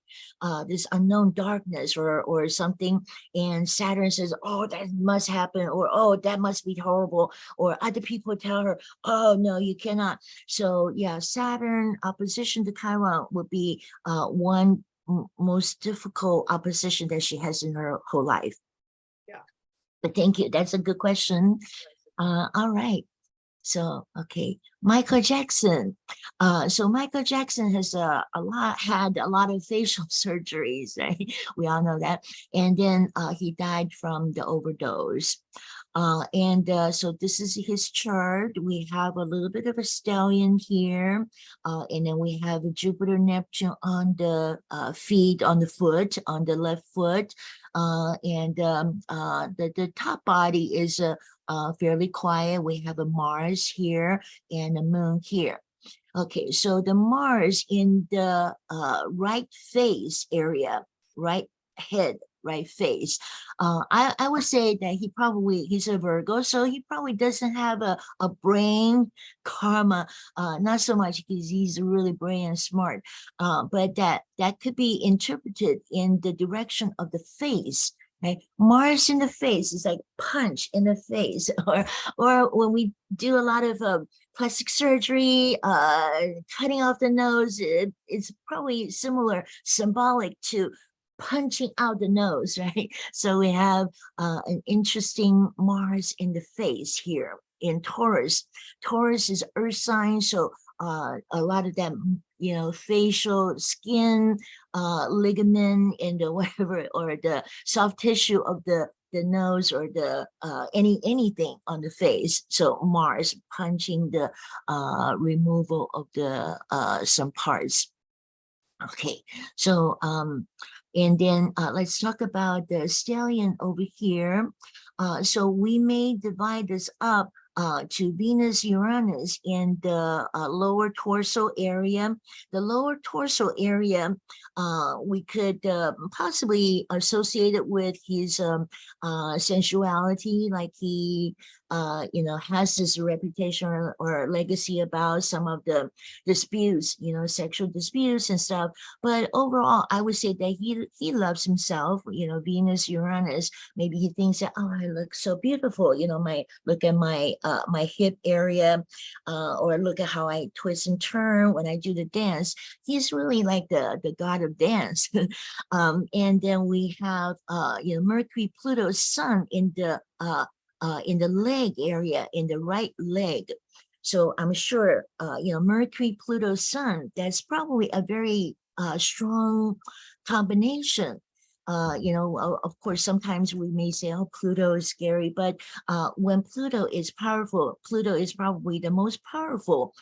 this unknown darkness, or something. And Saturn says, oh, that must happen, or oh, that must be horrible, or other people tell her, oh, no, you cannot. So Saturn opposition to Chiron would be one most difficult opposition that she has in her whole life. But thank you. That's a good question. All right. So, okay, Michael Jackson. So Michael Jackson has had a lot of facial surgeries, right? We all know that. And then he died from the overdose. So this is his chart. We have a little bit of a stellium here. And then we have a Jupiter, Neptune on the feet, on the foot, on the left foot. The top body is fairly quiet. We have a Mars here and a Moon here. Okay, so the Mars in the right face area, right head, right face. I would say that he's a Virgo, so he probably doesn't have a brain karma, not so much because he's really brilliant and smart, but that could be interpreted in the direction of the face. Right? Mars in the face is like punch in the face, or when we do a lot of plastic surgery, cutting off the nose, it's probably similar, symbolic to punching out the nose, right? So we have an interesting Mars in the face here in Taurus. Taurus is earth sign, so a lot of that, you know, facial skin, ligament and the whatever, or the soft tissue of the nose, or the anything on the face. So Mars punching the removal of the some parts. Okay, so and then let's talk about the stallion over here. So we may divide this up to Venus, Uranus in the lower torso area. The lower torso area, we could possibly associate it with his sensuality, like he, you know, has this reputation or legacy about some of the disputes, you know, sexual disputes and stuff. But overall, I would say that he loves himself, you know, Venus, Uranus. Maybe he thinks that, oh, I look so beautiful, you know, look at my hip area, or look at how I twist and turn when I do the dance. He's really like the god of dance. And then we have you know, Mercury, Pluto, Sun in the leg area, in the right leg. So I'm sure, you know, Mercury, Pluto, Sun, that's probably a very strong combination. You know, of course, sometimes we may say, oh, Pluto is scary, but when Pluto is powerful, Pluto is probably the most powerful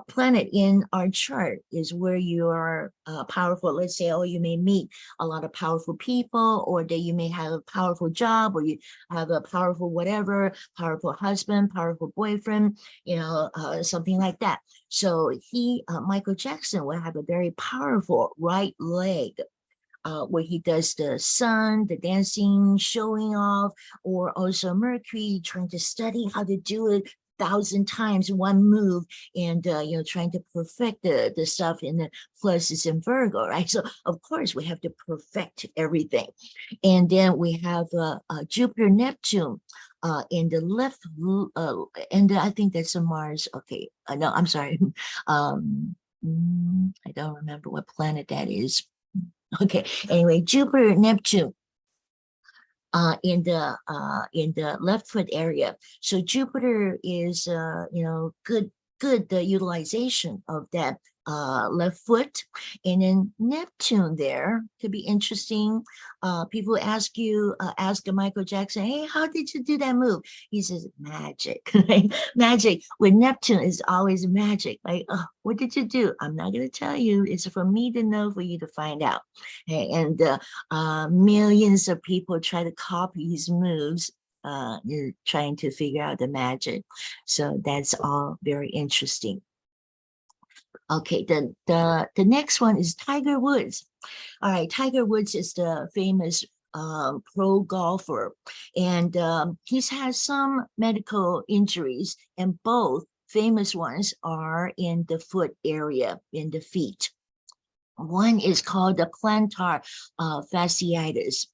planet in our chart, is where you are powerful. Let's say, oh, you may meet a lot of powerful people, or that you may have a powerful job, or you have a powerful whatever, powerful husband, powerful boyfriend, you know, something like that. So Michael Jackson will have a very powerful right leg, where he does the sun, the dancing, showing off, or also Mercury trying to study how to do it 1,000 times one move, and you know, trying to perfect the stuff in the pluses in Virgo, right? So of course we have to perfect everything. And then we have Jupiter, Neptune in the left, and I think that's a Mars. Okay, no, I'm sorry. I don't remember what planet that is. Okay, anyway, Jupiter, Neptune in the left foot area. So Jupiter is you know, good utilization of that left foot. And then Neptune there could be interesting. People ask Michael Jackson, hey, how did you do that move? He says, magic. Right? Magic with Neptune is always magic. Like, oh, what did you do? I'm not going to tell you. It's for me to know, for you to find out. Okay? And millions of people try to copy his moves. You're trying to figure out the magic. So that's all very interesting. Okay, the next one is Tiger Woods. All right, Tiger Woods is the famous pro golfer, and he's had some medical injuries, and both famous ones are in the foot area, in the feet. One is called the plantar fasciitis,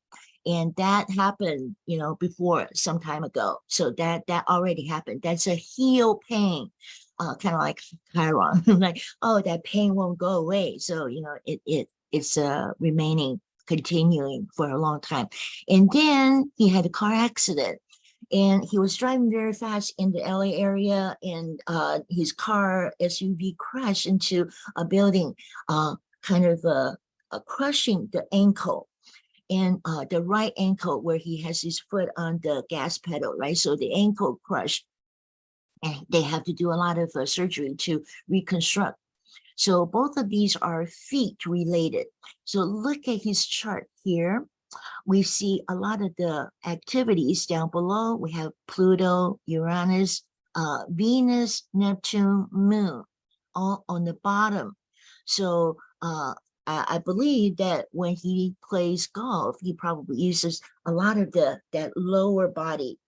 and that happened, you know, before some time ago. So that already happened. That's a heel pain, kind of like Chiron, like, oh, that pain won't go away. So you know, it's remaining, continuing for a long time. And then he had a car accident, and he was driving very fast in the LA area, and his car SUV crashed into a building, kind of crushing the ankle, and the right ankle, where he has his foot on the gas pedal, right? So the ankle crushed, and they have to do a lot of surgery to reconstruct. So both of these are feet related. So look at his chart here. We see a lot of the activities down below. We have Pluto, Uranus, Venus, Neptune, Moon, all on the bottom. So I believe that when he plays golf, he probably uses a lot of that lower body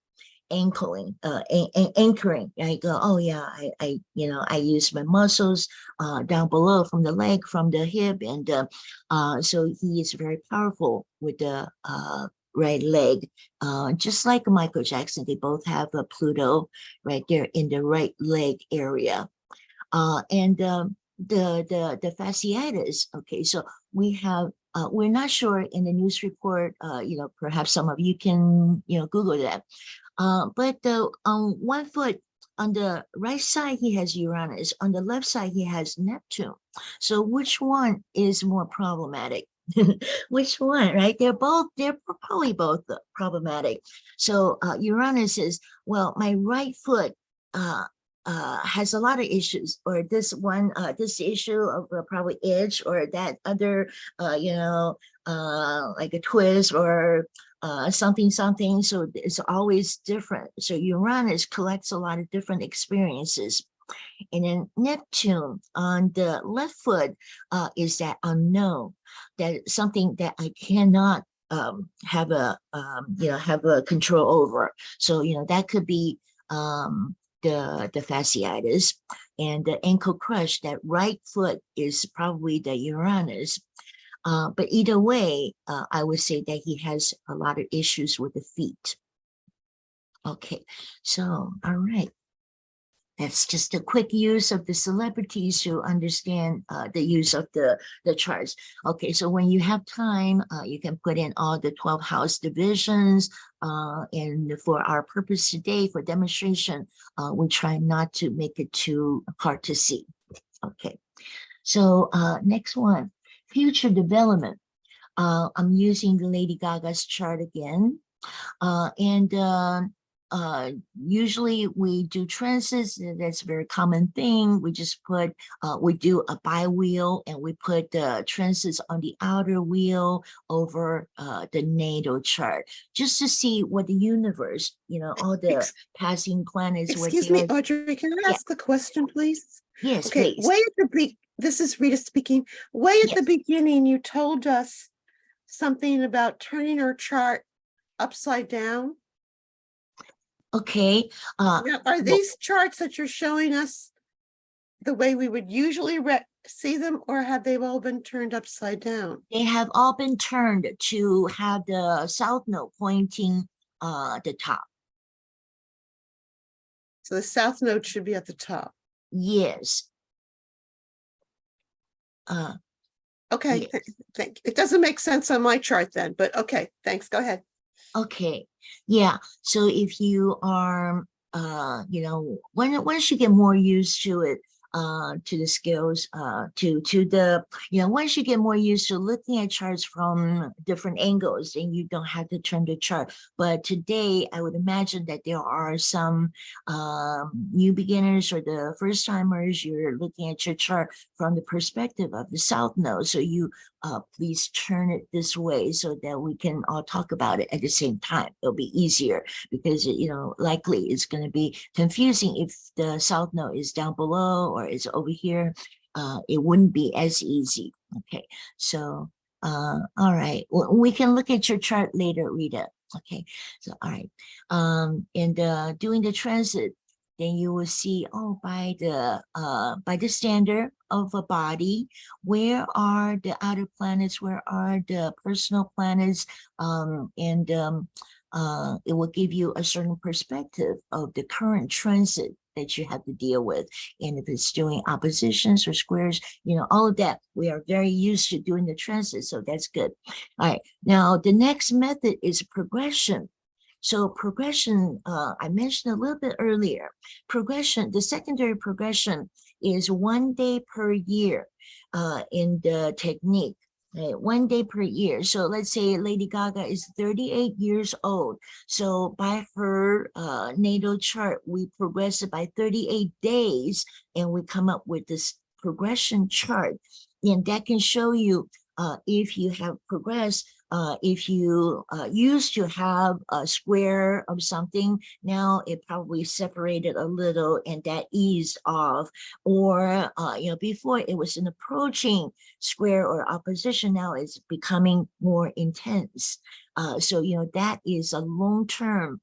ankling, anchoring. I go, oh yeah, I you know, I use my muscles down below, from the leg, from the hip, and so he is very powerful with the right leg. Just like Michael Jackson, they both have a Pluto right there in the right leg area. And the fasciitis. Okay, so we have. We're not sure in the news report. Perhaps some of you can Google that. But on one foot, on the right side, he has Uranus. On the left side, he has Neptune. So which one is more problematic? Which one, right? They're probably both problematic. So Uranus is, well, my right foot has a lot of issues, or this issue of probably itch, or that other, like a twist, or something. So it's always different. So Uranus collects a lot of different experiences. And then Neptune on the left foot is that unknown, that something that I cannot have a control over. So that could be the fasciitis, and the ankle crush. That right foot is probably the Uranus. But either way, I would say that he has a lot of issues with the feet. Okay, so all right. That's just a quick use of the celebrities to understand the use of the charts. Okay, so when you have time, you can put in all the 12 house divisions. And for our purpose today, for demonstration, we try not to make it too hard to see. Okay, so next one, future development. I'm using the Lady Gaga's chart again. Usually we do transits. That's a very common thing. We just put, we do a bi-wheel, and we put the transits on the outer wheel over the natal chart, just to see what the universe, all the passing planets. Excuse me, Audrey, can I ask a question, please? Yes, okay, please. Way at the this is Rita speaking. Way at the beginning, you told us something about turning our chart upside down. Okay. Now, are these charts that you're showing us the way we would usually see them, or have they all been turned upside down? They have all been turned to have the south node pointing the top. So the south node should be at the top. Yes. Okay. Yes. It doesn't make sense on my chart then, but okay, thanks. Go ahead. Okay. Yeah. So if you are, once you get more used to it, to the skills, to the, once you get more used to looking at charts from different angles, then you don't have to turn the chart. But today, I would imagine that there are some new beginners or the first timers. You're looking at your chart from the perspective of the south node. So you please turn it this way so that we can all talk about it at the same time. It'll be easier, because likely it's going to be confusing if the south node is down below or is over here. It wouldn't be as easy. Okay, so all right, we can look at your chart later, Rita. Okay, so all right, and doing the transit, then you will see, by the standard of a body, where are the outer planets, where are the personal planets, and it will give you a certain perspective of the current transit that you have to deal with. And if it's doing oppositions or squares, all of that, we are very used to doing the transit, so that's good. All right, now the next method is progression. So progression, I mentioned a little bit earlier. Progression, the secondary progression is 1 day per year in the technique. Right? 1 day per year. So let's say Lady Gaga is 38 years old. So by her natal chart, we progress it by 38 days, and we come up with this progression chart. And that can show you if you have progressed. If you used to have a square of something, now it probably separated a little and that eased off. Or, before it was an approaching square or opposition, now it's becoming more intense. So, that is a long-term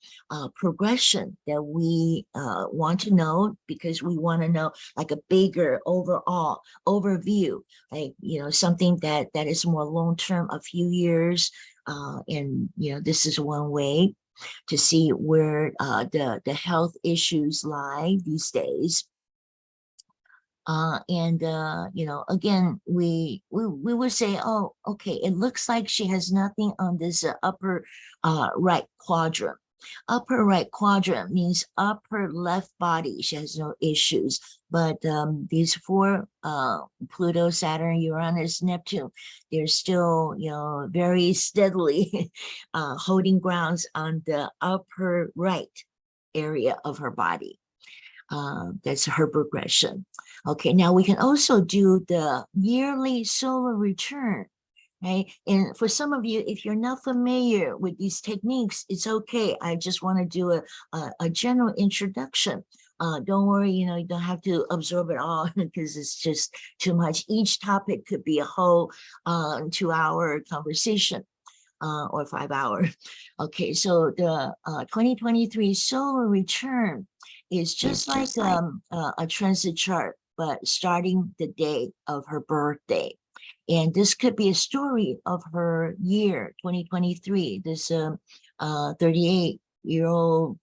progression that we want to know, because we want to know like a bigger overall overview, like, something that is more long-term, a few years, And, this is one way to see where the health issues lie these days. Again, we would say, oh, okay, it looks like she has nothing on this upper right quadrant. Upper right quadrant means upper left body. She has no issues. But these four, Pluto, Saturn, Uranus, Neptune, they're still, very steadily holding grounds on the upper right area of her body. That's her progression. Okay, now we can also do the yearly solar return, right? And for some of you, if you're not familiar with these techniques, it's okay. I just want to do a general introduction. Don't worry, you don't have to absorb it all because it's just too much. Each topic could be a whole 2-hour conversation. Or 5 hour. Okay, so the 2023 solar return is just like a transit chart, but starting the day of her birthday. And this could be a story of her year, 2023, this 38-year-old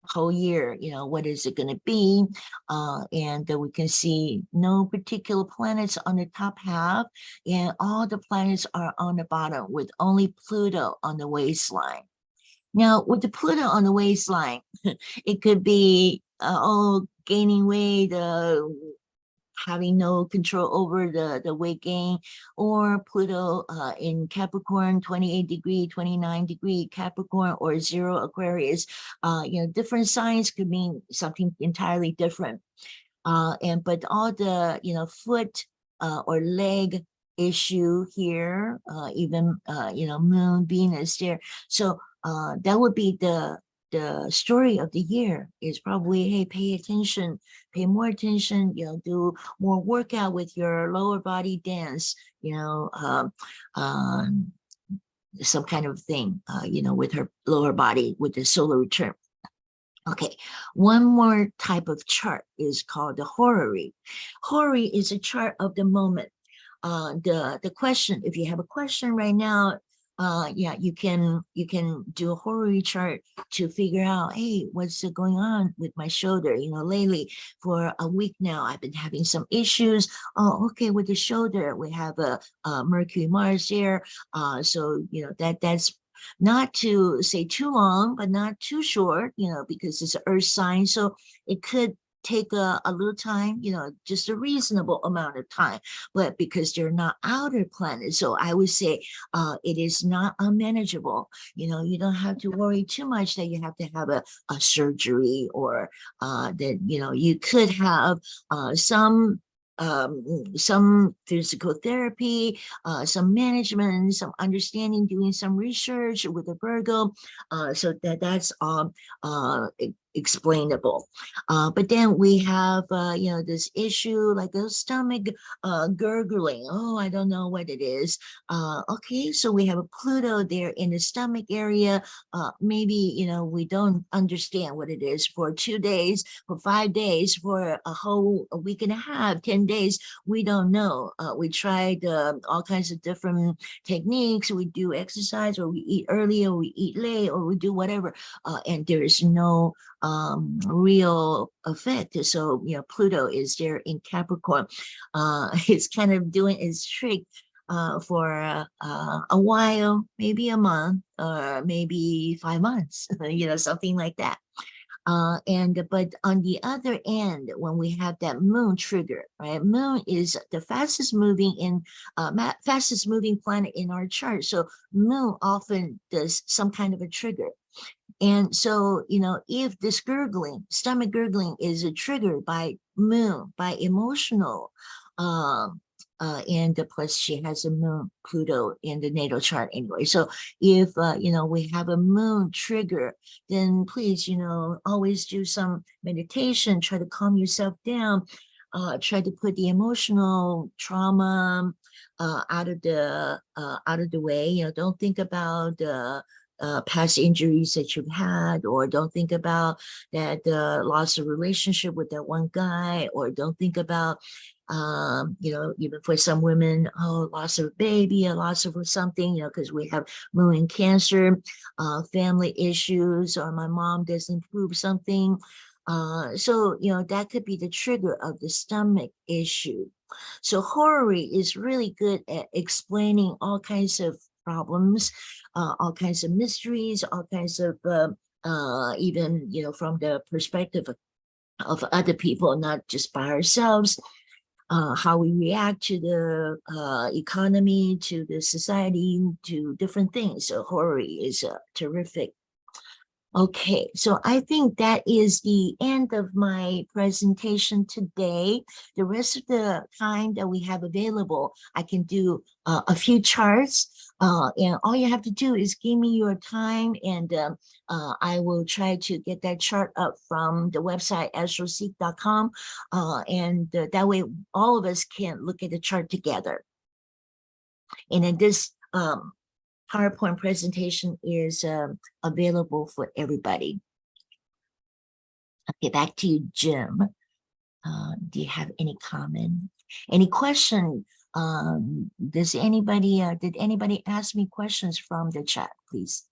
whole year, what is it going to be? And we can see no particular planets on the top half, and all the planets are on the bottom with only Pluto on the waistline. Now, with the Pluto on the waistline, it could be gaining weight, having no control over the weight gain, or Pluto in Capricorn, 28-degree, 29-degree Capricorn, or 0 Aquarius. Different signs could mean something entirely different. But all the, foot or leg issue here, even, Moon, Venus there. So that would be the story of the year is probably, hey, pay attention, pay more attention, do more workout with your lower body dance, some kind of thing, with her lower body with the solar return. Okay, one more type of chart is called the horary. Horary is a chart of the moment. The question, if you have a question right now, you can do a horary chart to figure out, hey, what's going on with my shoulder? Lately for a week now, I've been having some issues. Oh, okay, with the shoulder, we have a Mercury, Mars there. So that's not to say too long, but not too short, because it's an earth sign. So it could take a little time, just a reasonable amount of time, but because they're not outer planets, so I would say it is not unmanageable. You don't have to worry too much that you have to have a surgery, or that you could have some physical therapy, some management, some understanding, doing some research with a Virgo, so that's explainable. But then we have, this issue like a stomach gurgling. Oh, I don't know what it is. Okay, so we have a Pluto there in the stomach area. Maybe, we don't understand what it is for 2 days, for 5 days, for a week and a half, 10 days. We don't know. We tried all kinds of different techniques. We do exercise, or we eat early, or we eat late, or we do whatever. And there is no real effect. So Pluto is there in Capricorn. It's kind of doing its trick for a while, maybe a month, or maybe 5 months, something like that. But on the other end, when we have that moon trigger, right? Moon is the fastest moving planet in our chart. So moon often does some kind of a trigger. And so, if this stomach gurgling is triggered by moon, by emotional, and plus she has a moon Pluto in the natal chart anyway. So if, we have a moon trigger, then please, always do some meditation, try to calm yourself down, try to put the emotional trauma out of the way. Don't think about past injuries that you've had, or don't think about that loss of relationship with that one guy, or don't think about You know, even for some women, oh, loss of a baby, a loss of something, you know, because we have moon in Cancer, family issues, or my mom doesn't prove something. So, you know, that could be the trigger of the stomach issue. So horary is really good at explaining all kinds of problems, all kinds of mysteries, all kinds of even, you know, from the perspective of other people, not just by ourselves, how we react to the economy, to the society, to different things. So horary is terrific. Okay, so I think that is the end of my presentation today. The rest of the time that we have available, I can do a few charts, and all you have to do is give me your time, and I will try to get that chart up from the website astroseek.com, and that way all of us can look at the chart together. And then this PowerPoint presentation is available for everybody. Okay, back to you, Jim. Do you have any comment? Any question? Does anybody, did anybody ask me questions from the chat, please?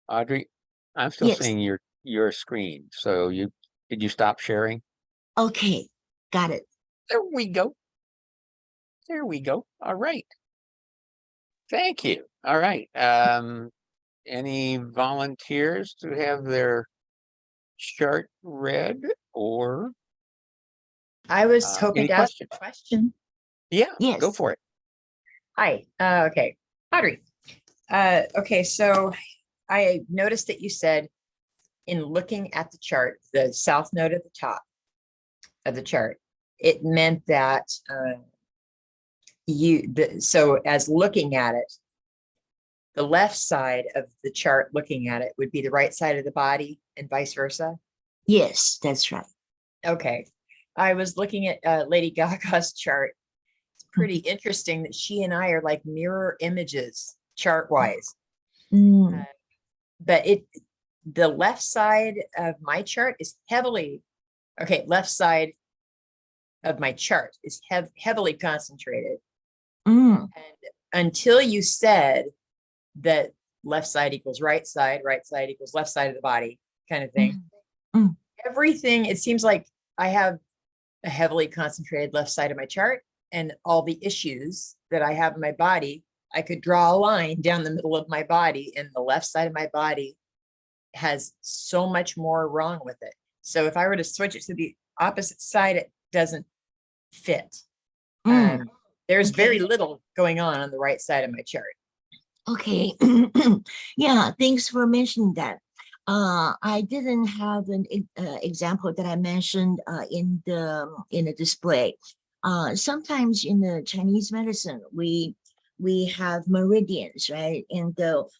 Audrey, I'm still Yes. seeing your screen. So did you stop sharing? Okay, got it. There we go. There we go. All right. Thank you. All right. Any volunteers to have their chart read, or I was hoping any to ask questions? a question. Yeah, Yes. go for it. Hi. Okay. Audrey. Okay, so I noticed that you said in looking at the chart, the south node at the top of the chart, it meant that so as looking at it, the left side of the chart looking at it would be the right side of the body and vice versa. Yes, that's right. Okay. I was looking at Lady Gaga's chart. It's pretty interesting that she and I are like mirror images chart wise. Mm. But the left side of my chart is heavily, okay, left side of my chart is heavily concentrated. Mm. And until you said that left side equals right side equals left side of the body kind of thing. Mm. Everything, it seems like I have a heavily concentrated left side of my chart, and all the issues that I have in my body, I could draw a line down the middle of my body, and the left side of my body has so much more wrong with it. So if I were to switch it to the opposite side, it doesn't fit. There's Okay. very little going on the right side of my chart. Okay. Yeah, thanks for mentioning that. I didn't have an example that I mentioned in the display. Sometimes in the Chinese medicine, we have meridians, right? And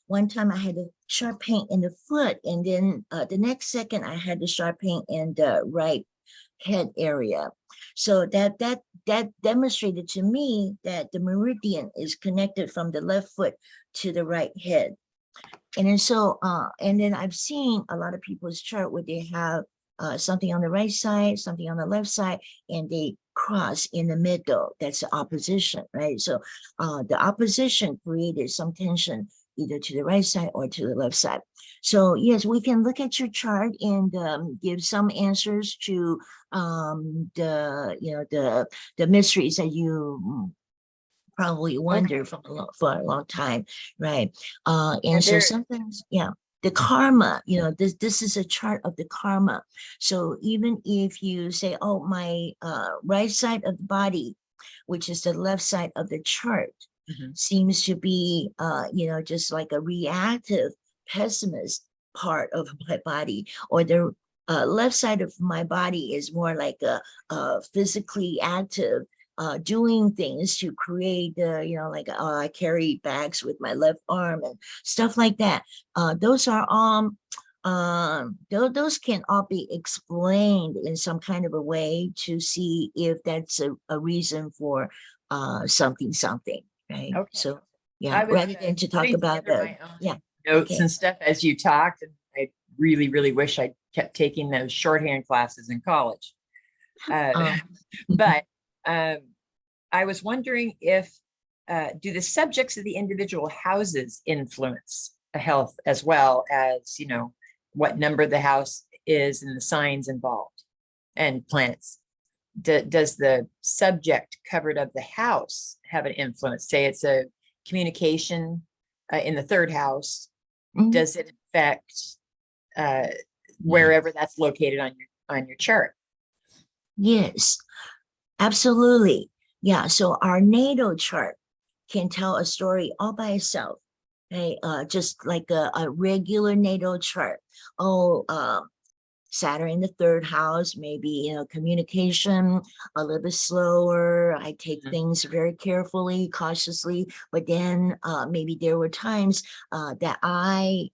one time I had a sharp pain in the foot, and then the next second I had the sharp pain in the right head area. So that demonstrated to me that the meridian is connected from the left foot to the right head. And then and then I've seen a lot of people's chart where they have something on the right side, something on the left side, and they cross in the middle. That's the opposition, right? So the opposition created some tension either to the right side or to the left side. So yes, we can look at your chart and give some answers to the mysteries that you probably wonder for a long time, right? And so sometimes, yeah, the karma, this is a chart of the karma. So even if you say, oh, my right side of the body, which is the left side of the chart, seems to be, just like a reactive, pessimist part of my body, or the left side of my body is more like a physically active, doing things to create, like I carry bags with my left arm and stuff like that. Those are all, those can all be explained in some kind of a way to see if that's a reason for something, right? Okay. So yeah, rather than to talk about yeah. notes Okay. and stuff as you talked. And I really, really wish I kept taking those shorthand classes in college. Um, But I was wondering if, do the subjects of the individual houses influence the health as well as, you know, what number the house is and the signs involved and planets? Does the subject covered of the house have an influence? Say it's a communication in the third house. mhm. Does it affect wherever that's located on your chart? Yes, absolutely. Yeah, so our natal chart can tell a story all by itself. Okay, just like a regular natal chart. Oh, Saturn in the third house, maybe, you know, communication a little bit slower. I take Mhm. things very carefully, cautiously, but then maybe there were times that I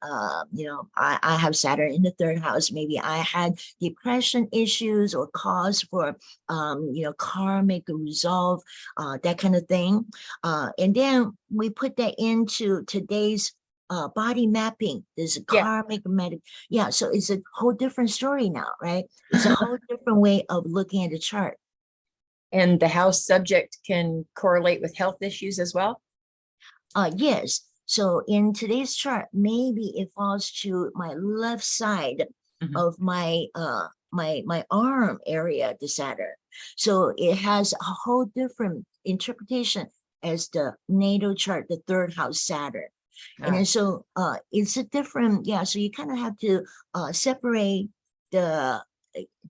have Saturn in the third house. Maybe I had depression issues or cause for, karmic resolve, that kind of thing. And then we put that into today's body mapping. There's a Yeah. karmic medic. Yeah, so it's a whole different story now, right? It's a whole different way of looking at the chart. And the house subject can correlate with health issues as well? Yes. So in today's chart, maybe it falls to my left side Mhm. of my arm area, the Saturn. So it has a whole different interpretation as the natal chart, the third house Saturn. And Ah, then so it's a different, yeah, so you kind of have to separate the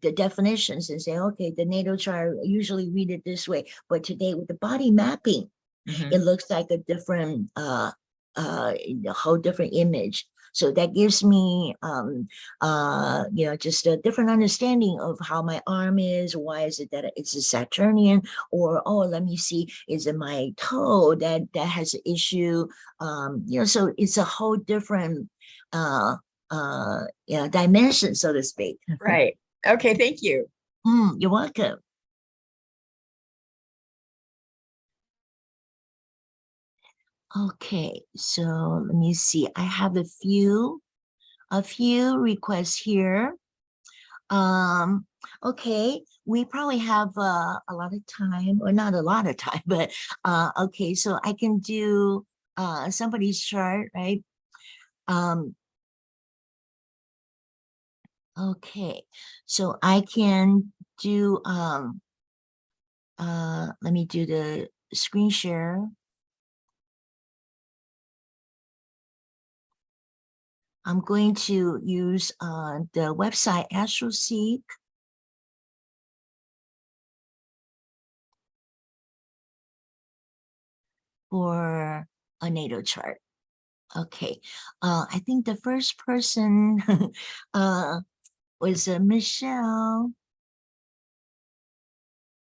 the definitions and say, okay, the natal chart, usually read it this way, but today with the body mapping, mhm. it looks like a different a whole different image. So that gives me just a different understanding of how my arm is. Why is it that it's a Saturnian? Or, oh, let me see, is it my toe that has an issue? So it's a whole different dimension, so to speak. Right. Okay, thank you. You're welcome. Okay, so let me see. I have a few requests here. Okay, we probably have a lot of time, or not a lot of time, but okay, so I can do somebody's chart, right? Okay, so I can do let me do the screen share. I'm going to use the website Astrology for a natal chart. Okay, I think the first person was Michelle.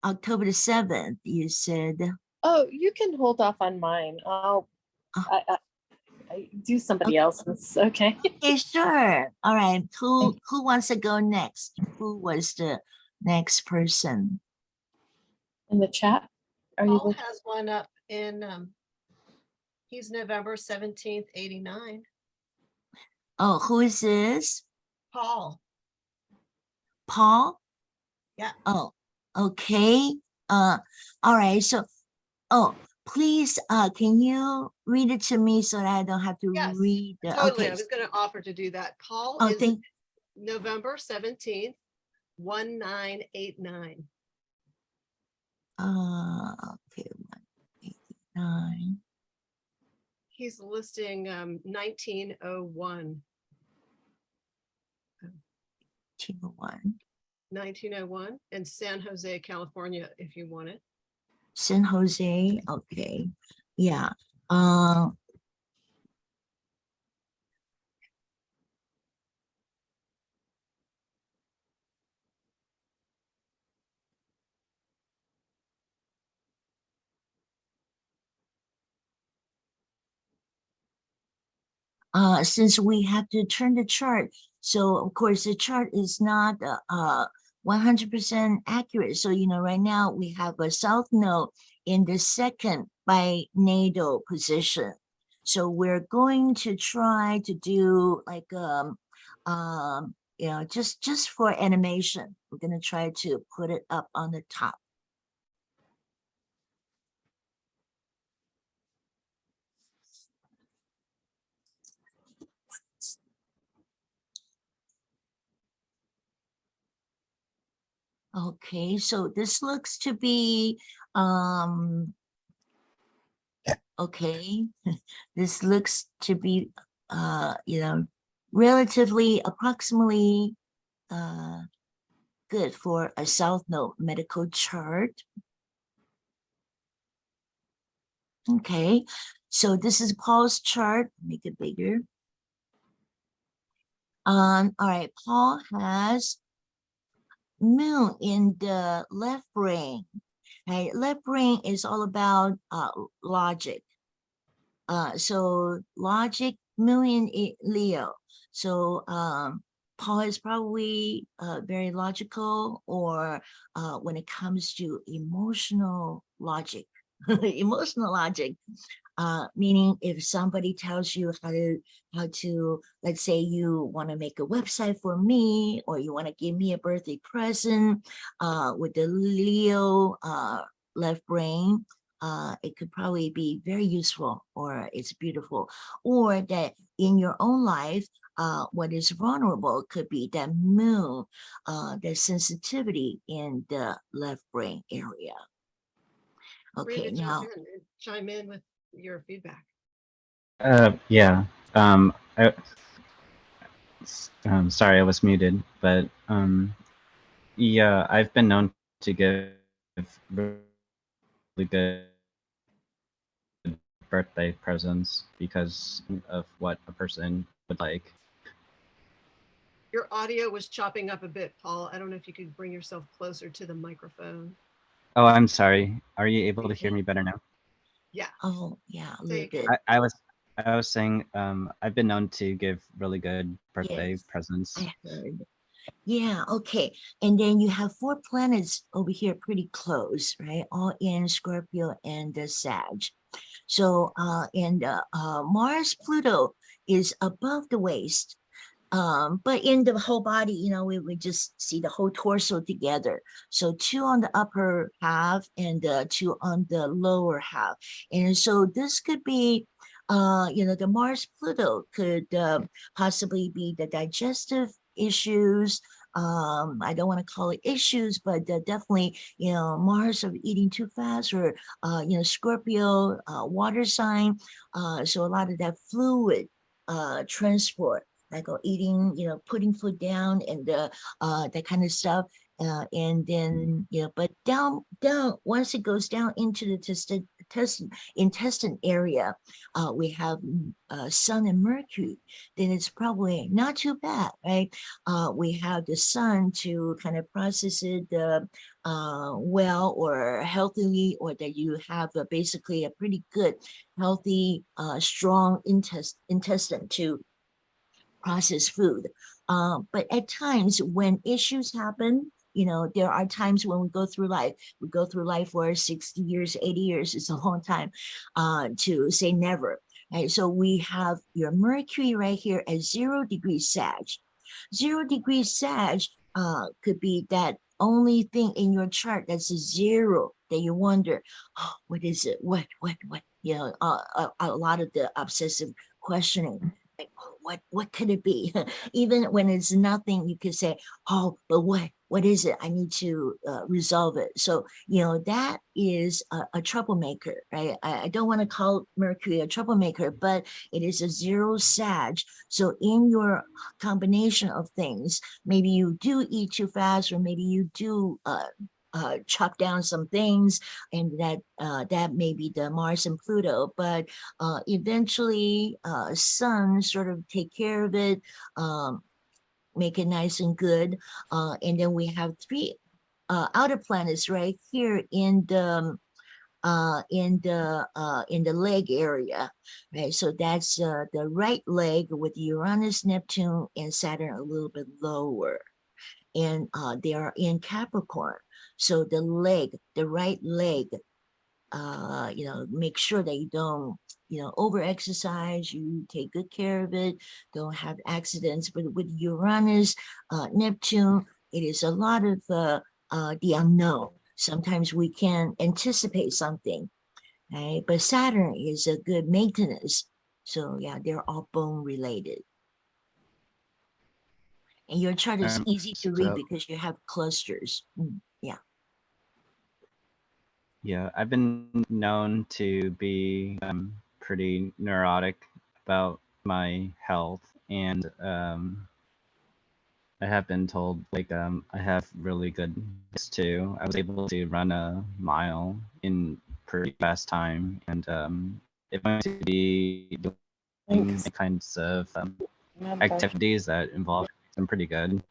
October the 7th, you said. Oh, you can hold off on mine. Oh, I do somebody else's. Okay. okay, sure. All right. Who wants to go next? Who was the next person? In the chat. Are you Paul looking? has one up in, he's November 17th, 89. Oh, who is this? Paul, Paul? yeah. Oh, okay. All right. So, please, can you read it to me so that I don't have to Yes, read the, totally. okay. I was going to offer to do that. Paul Oh, is November 17th, 1989. Okay, 189. He's listing 1901. 201. 1901 in San Jose, California, if you want it. San Jose, okay. Yeah. Since we have to turn the chart, so of course the chart is not 100% accurate. So, right now we have a south node in the second by natal position. So we're going to try to do like just for animation. We're going to try to put it up on the top. Okay, so this looks to be okay. This looks to be relatively approximately good for a South Node medical chart. Okay, so this is Paul's chart. Make it bigger. All right, Paul has moon in the left brain. Right, left brain is all about logic. So logic, moon in Leo. So Paul is probably very logical, or when it comes to emotional logic, emotional logic, meaning if somebody tells you how to, let's say you want to make a website for me, or you want to give me a birthday present, with the Leo left brain, it could probably be very useful, or it's beautiful, or that in your own life, what is vulnerable could be that moon, the sensitivity in the left brain area. Free Okay, to now. chime in with your feedback. Yeah. Sorry, I was muted, but yeah, I've been known to give really good birthday presents because of what a person would like. Your audio was chopping up a bit, Paul. I don't know if you could bring yourself closer to the microphone. Oh, I'm sorry. Are you able to hear Okay. me better now? Yeah. Oh, yeah, a Say little bit. again. I was saying I've been known to give really good birthday Yes, presents. I heard. Yeah, okay. And then you have 4 planets over here pretty close, right? All in Scorpio and the Sag. So Mars, Pluto is above the waist. But in the whole body, we just see the whole torso together. So 2 on the upper half and 2 on the lower half. And so this could be, the Mars Pluto could possibly be the digestive issues. I don't want to call it issues, but definitely, Mars of eating too fast, or, Scorpio, water sign. So a lot of that fluid transport, like eating, putting food down, and that kind of stuff. And then, but down, once it goes down into the intestine area, we have Sun and Mercury, then it's probably not too bad, right? We have the Sun to kind of process it well or healthily, or that you have basically a pretty good, healthy, strong intestine to process food. But at times when issues happen, there are times when we go through life for 60 years, 80 years, it's a long time to say never. Right? So we have your Mercury right here at 0 degrees Sag. 0 degrees Sag could be that only thing in your chart that's a 0 that you wonder, oh, what is it? What? A lot of the obsessive questioning. Like, what could it be? Even when it's nothing, you could say, oh, but what is it? I need to resolve it. So that is a troublemaker, right? I don't want to call Mercury a troublemaker, but it is a 0 Sag. So in your combination of things, maybe you do eat too fast, or maybe you do chop down some things, and that may be the Mars and Pluto, but eventually Sun sort of take care of it, make it nice and good. And then we have 3 outer planets right here in the leg area, right? So that's the right leg with Uranus, Neptune, and Saturn a little bit lower, and they are in Capricorn. So the right leg make sure that you don't, over exercise, you take good care of it, don't have accidents. But with Uranus, Neptune, it is a lot of the unknown. Sometimes we can anticipate something, right? But Saturn is a good maintenance. So yeah, they're all bone related. And your chart is easy to read So because you have clusters. Yeah. yeah, I've been known to be pretty neurotic about my health, and I have been told like I have really good too. I was able to run a mile in pretty fast time, and if I'm going to be doing Thanks. kinds of Member. activities that involve I'm pretty good.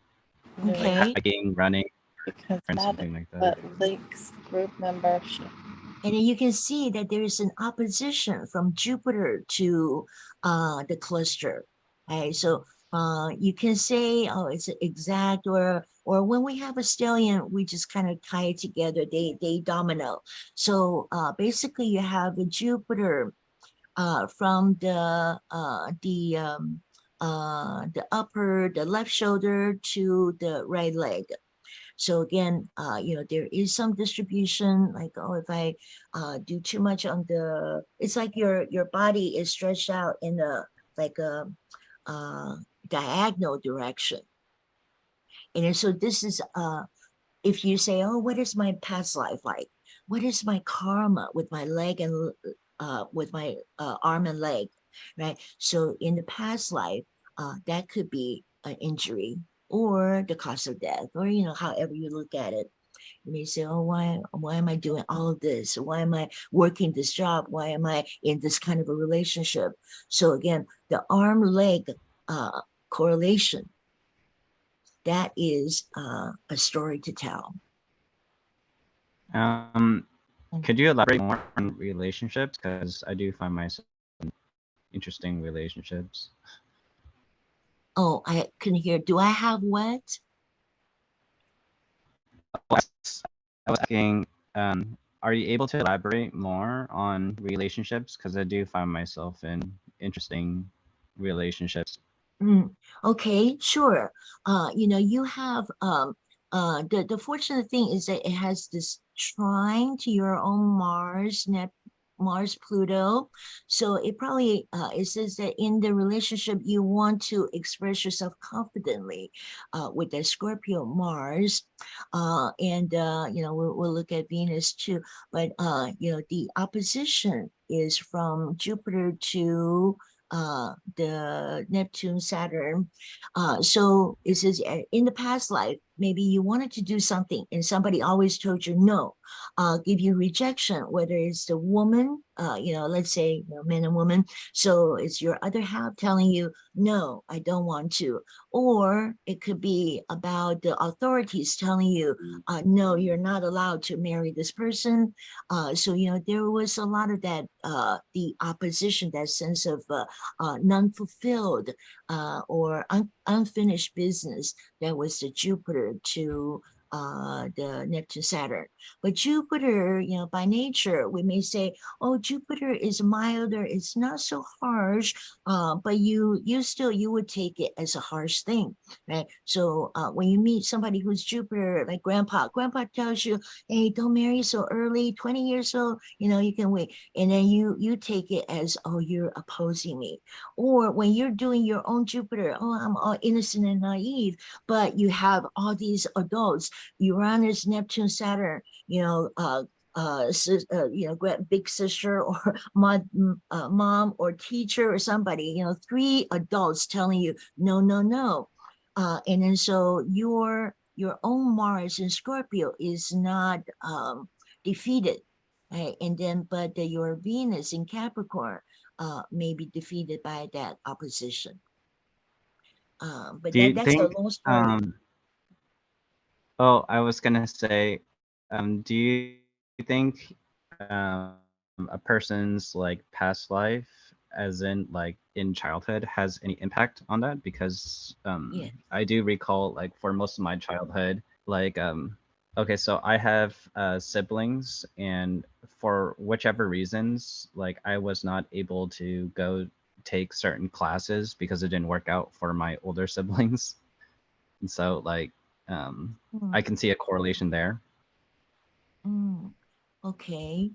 No, Like Okay. hiking, running, because and that something like that. but links group membership. And then you can see that there is an opposition from Jupiter to the cluster. Right? So you can say, oh, it's exact, or when we have a stellium, we just kind of tie it together. They domino. So basically, you have a Jupiter from the left shoulder to the right leg. So again, there is some distribution, like, oh, if I do too much on it's like your body is stretched out in a diagonal direction. And then, so this is, if you say, oh, what is my past life like? What is my karma with my leg and with my arm and leg, right? So in the past life, that could be an injury or the cause of death, or however you look at it. You may say, oh, why am I doing all of this? Why am I working this job? Why am I in this kind of a relationship? So again, the arm leg correlation, that is a story to tell. Could you elaborate more on relationships? Because I do find myself in interesting relationships. Oh, I can hear. Do I have what? I was asking, are you able to elaborate more on relationships? Because I do find myself in interesting relationships. Okay, sure. You have the fortunate thing is that it has this trine to your own Mars Pluto. So it probably it says that in the relationship you want to express yourself confidently with the Scorpio Mars. And we'll look at Venus too. But the opposition is from Jupiter to the Neptune, Saturn. So it says in the past life, maybe you wanted to do something and somebody always told you no, give you rejection, whether it's the woman, let's say men and women. So it's your other half telling you, no, I don't want to. Or it could be about the authorities telling you, no, you're not allowed to marry this person. So, there was a lot of that, the opposition, that sense of non-fulfilled or unfinished business. That was the Jupiter to the Neptune Saturn. But Jupiter, by nature, we may say, oh, Jupiter is milder, it's not so harsh, but you would take it as a harsh thing, right? So when you meet somebody who's Jupiter, like grandpa tells you, hey, don't marry so early, 20 years old, you can wait. And then you take it as, oh, you're opposing me. Or when you're doing your own Jupiter, oh, I'm all innocent and naive, but you have all these adults, Uranus, Neptune, Saturn, big sister or mom or teacher or somebody, three adults telling you, no, no, no. And then so your own Mars in Scorpio is not defeated. Right? And then, but your Venus in Capricorn may be defeated by that opposition. But Do you that's a think, long story. oh, I was gonna say, do you think a person's like past life, as in like in childhood, has any impact on that? Because Yeah. I do recall like for most of my childhood, like Okay, so I have siblings, and for whichever reasons, like I was not able to go take certain classes because it didn't work out for my older siblings. And so like I Mm, can see a correlation there. mm. Okay.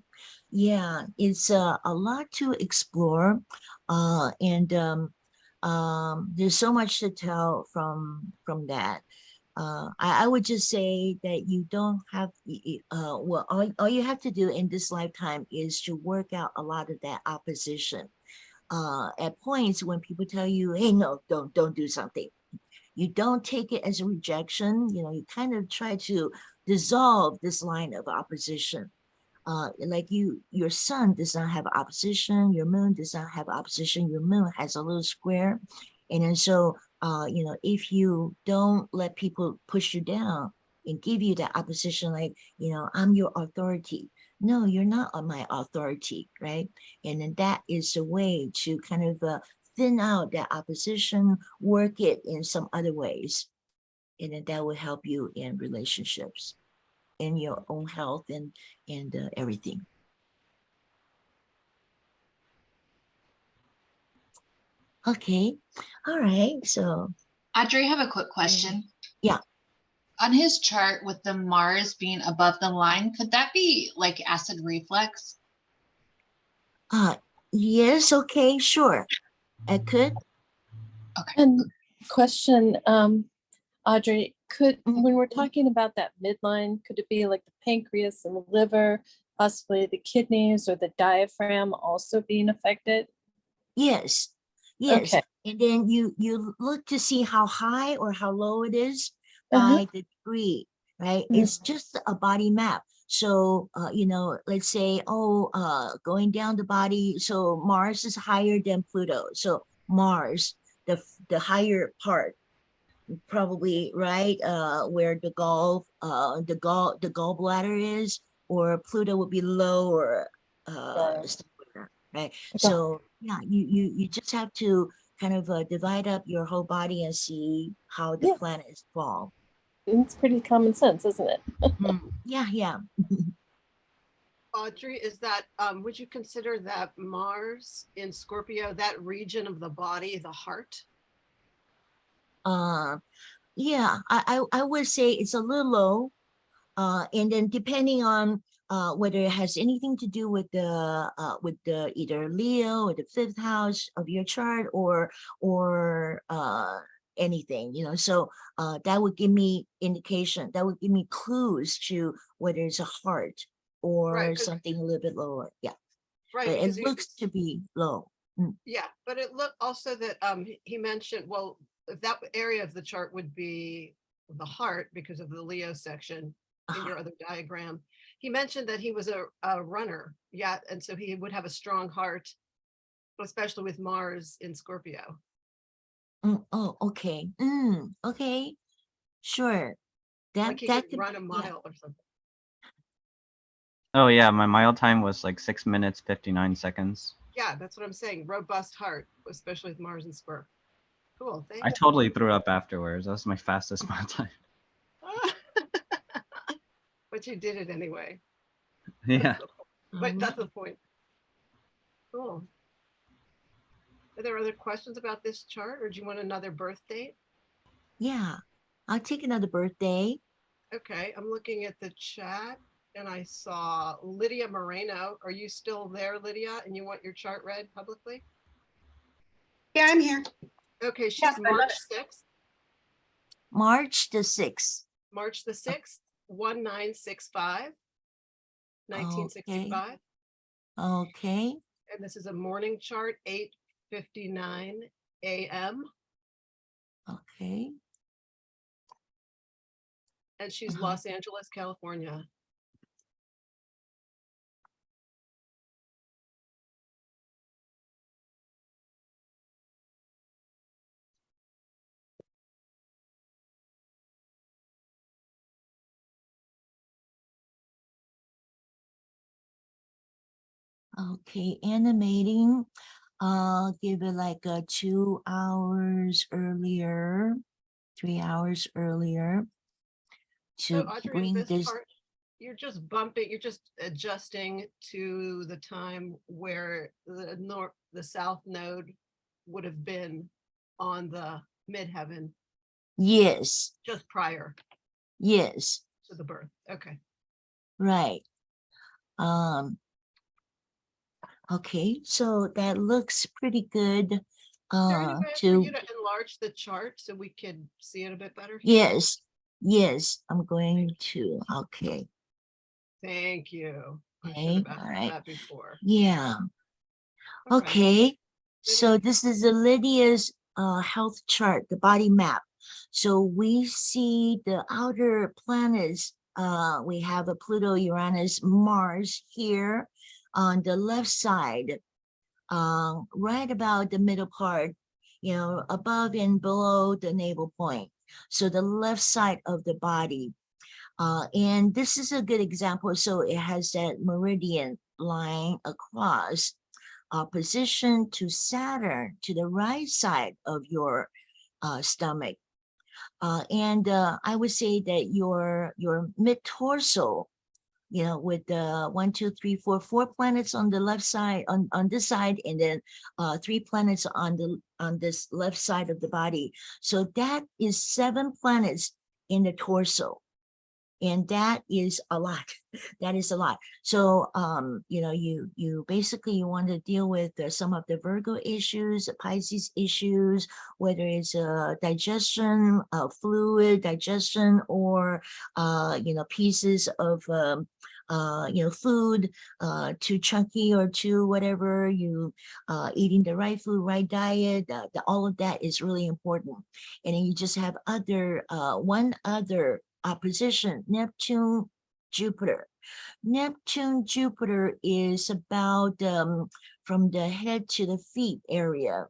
Yeah, it's a lot to explore. And there's so much to tell from that. I would just say that you don't have, well, all you have to do in this lifetime is to work out a lot of that opposition. At points when people tell you, hey, no, don't do something. You don't take it as a rejection. You know, you kind of try to dissolve this line of opposition. Like your sun does not have opposition, your moon does not have opposition, your moon has a little square. And then so, if you don't let people push you down and give you that opposition, like, I'm your authority. No, you're not on my authority, right? And then that is a way to kind of thin out that opposition, work it in some other ways. And then that will help you in relationships, in your own health and everything. Okay, all right. So Audrey, I have a quick question. yeah, On his chart with the Mars being above the line, could that be like acid reflux? uh, yes, okay, sure, I could. Okay. And question, Audrey, Mm, when we're talking about that midline, could it be like the pancreas and the liver, possibly the kidneys or the diaphragm also being affected? Yes, yes. Okay. And then you look to see how high or how low it is Uh-huh. by the degree, right? Mm. It's just a body map. So, let's say, going down the body, so Mars is higher than Pluto. So Mars, the higher part, probably, right, where the gallbladder is, or Pluto would be lower, Right. somewhere, right? Okay. So yeah, you just have to kind of divide up your whole body and see how the Yeah. planets fall. It's pretty common sense, isn't it? Yeah, yeah. Audrey, is that, would you consider that Mars in Scorpio, that region of the body, the heart? uh yeah, I would say it's a little low. And then depending on whether it has anything to do with the either Leo or the fifth house of your chart, or anything, so that would give me indication, that would give me clues to whether it's a heart Right, or 'cause- something a little bit lower. Yeah, right, but because it looks to be low. Mm. yeah, but it looked also that he mentioned, well, if that area of the chart would be the heart because of the Leo section in your other diagram. He mentioned that he was a runner, yeah, and so he would have a strong heart, especially with Mars in Scorpio. Oh, okay. Okay, sure. Like he That could could, run a yeah. mile or something. Oh yeah, my mile time was like 6 minutes 59 seconds. Yeah, that's what I'm saying. Robust heart, especially with Mars and Scorp. Cool, I thank totally threw up afterwards. That was my fastest mile time. you. But you did it anyway. Yeah. But that's the point. Cool. Are there other questions about this chart, or do you want another birth date? Yeah, I'll take another birthday. Okay, I'm looking at the chat and I saw Lydia Moreno. Are you still there, Lydia? And you want your chart read publicly? Yeah, I'm here. Okay, she's Yeah, I love March 6th, March the 6th. March the 6th, 1965, Okay. 1965. Okay. And this is a morning chart, 8:59 a.m. Okay. And she's Uh-huh. Los Angeles, California. Okay. Animating. I'll give it like 2 hours earlier, 3 hours earlier. So to Audrey, bring this this. part, you're just bumping, you're just adjusting to the time where the south node would have been on the midheaven Yes, just prior yes, to the birth. Okay. right. Um, okay, so that looks pretty good. Is there any way for To you to enlarge the chart so we could see it a bit better? yes, yes, I'm going to. Okay, Thank you. I should okay, have asked all right. that before. Yeah. All right. Okay, so Lydia. this is Lydia's health chart, the body map. So we see the outer planets. We have a Pluto, Uranus, Mars here on the left side, right about the middle part, you know, above and below the navel point. So the left side of the body. And this is a good example. So it has that meridian line across opposition to Saturn to the right side of your stomach. And I would say that your mid-torso, you know, with the 1, 2, 3, 4, 4 planets on the left side, on this side, and then 3 planets on this left side of the body. So that is 7 planets in the torso. And that is a lot. That is a lot. So, you know, you basically you want to deal with some of the Virgo issues, Pisces issues, whether it's digestion, fluid digestion, or you know, pieces of you know, food too chunky or too whatever. You eating the right food, right diet. All of that is really important. And then you just have other one other opposition, Neptune, Jupiter. Neptune, Jupiter is about from the head to the feet area.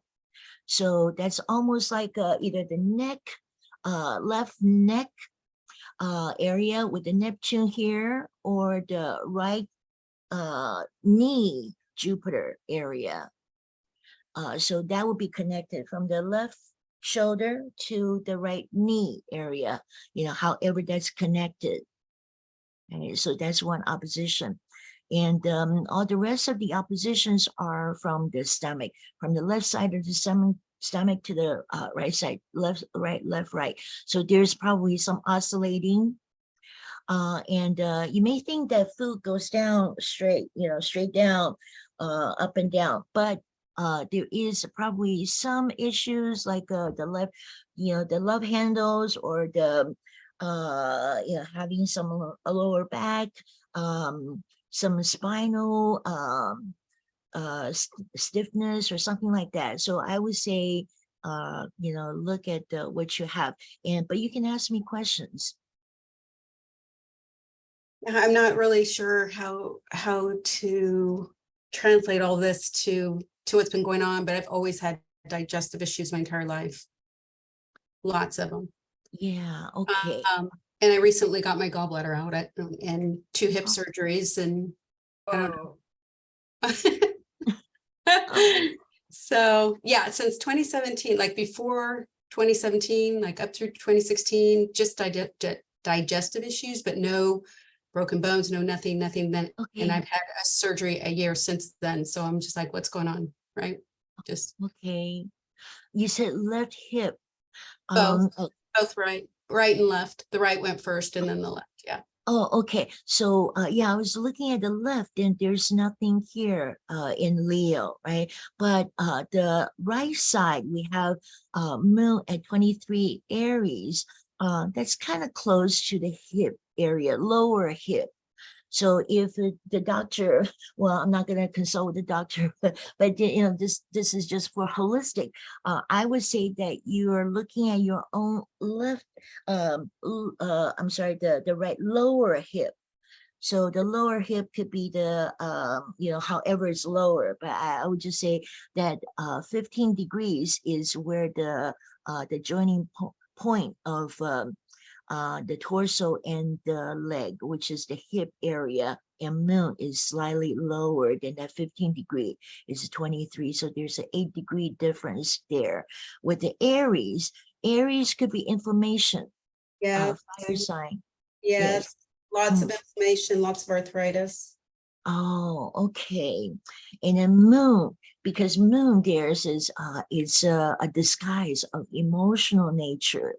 So that's almost like either the neck, left neck area with the Neptune here, or the right knee, Jupiter area. So that will be connected from the left shoulder to the right knee area, you know, however that's connected. Okay, so that's one opposition. And all the rest of the oppositions are from the stomach, from the left side of the stomach to the right side, left, right, left, right. So there's probably some oscillating. And you may think that food goes down straight, you know, straight down, up and down, but there is probably some issues like the left, you know, the love handles, or the you know, having some a lower back, some spinal stiffness or something like that. So I would say you know, look at what you have, and but you can ask me questions. I'm not really sure how to translate all this to what's been going on, but I've always had digestive issues my entire life. Lots of them. Yeah, okay. And I recently got my gallbladder out and 2 hip Oh. surgeries, and I don't know. Oh. So yeah, since 2017, like before 2017, like up through 2016, just digestive issues, but no broken bones, no nothing. Then, Okay. and I've had a surgery a year since then. So I'm just like, what's going on? Right. Just Okay. You said left hip. both, Oh, both right and left. The right went first and then the left. Yeah. oh, okay. So yeah, I was looking at the left and there's nothing here in Leo, right? But the right side, we have moon at 23 Aries. That's kind of close to the hip area, lower hip. So if the doctor, well, I'm not going to consult with the doctor, but you know, this is just for holistic. I would say that you are looking at your own left, I'm sorry, the right lower hip. So the lower hip could be the, you know, however it's lower, but I would just say that 15 degrees is where the joining point of the torso and the leg, which is the hip area, and moon is slightly lower than that 15 degree. It's 23. So there's an 8-degree difference there. With the Aries, Aries could be inflammation, Yeah. fire sign. Yes, lots of Mm. inflammation, lots of arthritis. Oh, okay. And a moon, because moon theirs is it's a disguise of emotional nature.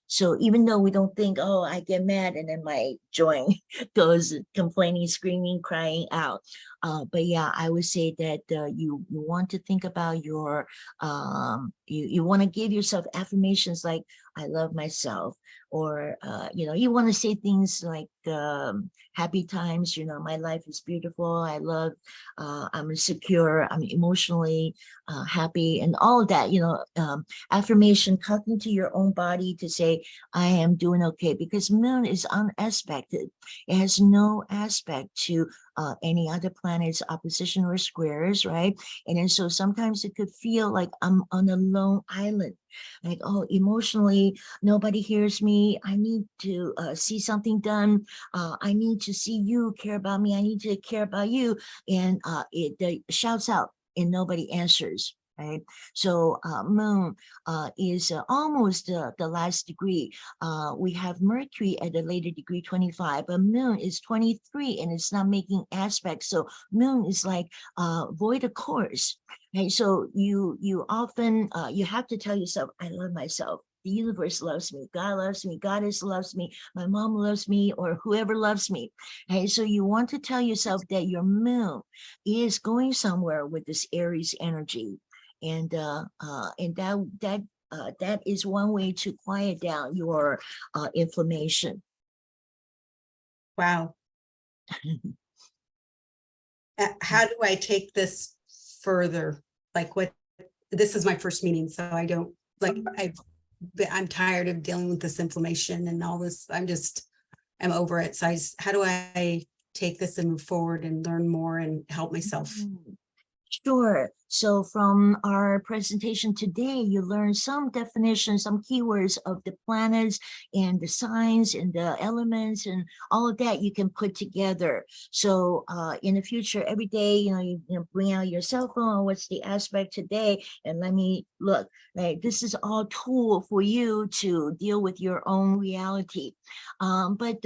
So even though we don't think, oh, I get mad and then my joint goes complaining, screaming, crying out. But yeah, I would say that you want to think about your, you want to give yourself affirmations like, I love myself. Or, you want to say things like happy times, my life is beautiful. I love, I'm secure, I'm emotionally happy and all of that, affirmation, talking to your own body to say, I am doing okay, because moon is unaspected. It has no aspect to any other planets, opposition or squares, right? And then so sometimes it could feel like I'm on a lone island, like, oh, emotionally, nobody hears me. I need to see something done. I need to see you care about me. I need to care about you. And it shouts out and nobody answers. Right. So moon is almost the last degree. We have Mercury at a later degree 25, but moon is 23 and it's not making aspects. So moon is like void of course. Right. So you often you have to tell yourself, I love myself. The universe loves me. God loves me. Goddess loves me. My mom loves me, or whoever loves me. Okay, so you want to tell yourself that your moon is going somewhere with this Aries energy. And that is one way to quiet down your inflammation. Wow. How do I take this further? Like this is my first meeting, so I don't like, I'm tired of dealing with this inflammation and all this. I'm over it. So how do I take this and move forward and learn more and help myself? Sure. So from our presentation today, you learned some definitions, some keywords of the planets and the signs and the elements and all of that you can put together. So in the future, every day, you bring out your cell phone. What's the aspect today? And let me look. Right. This is all tool for you to deal with your own reality. But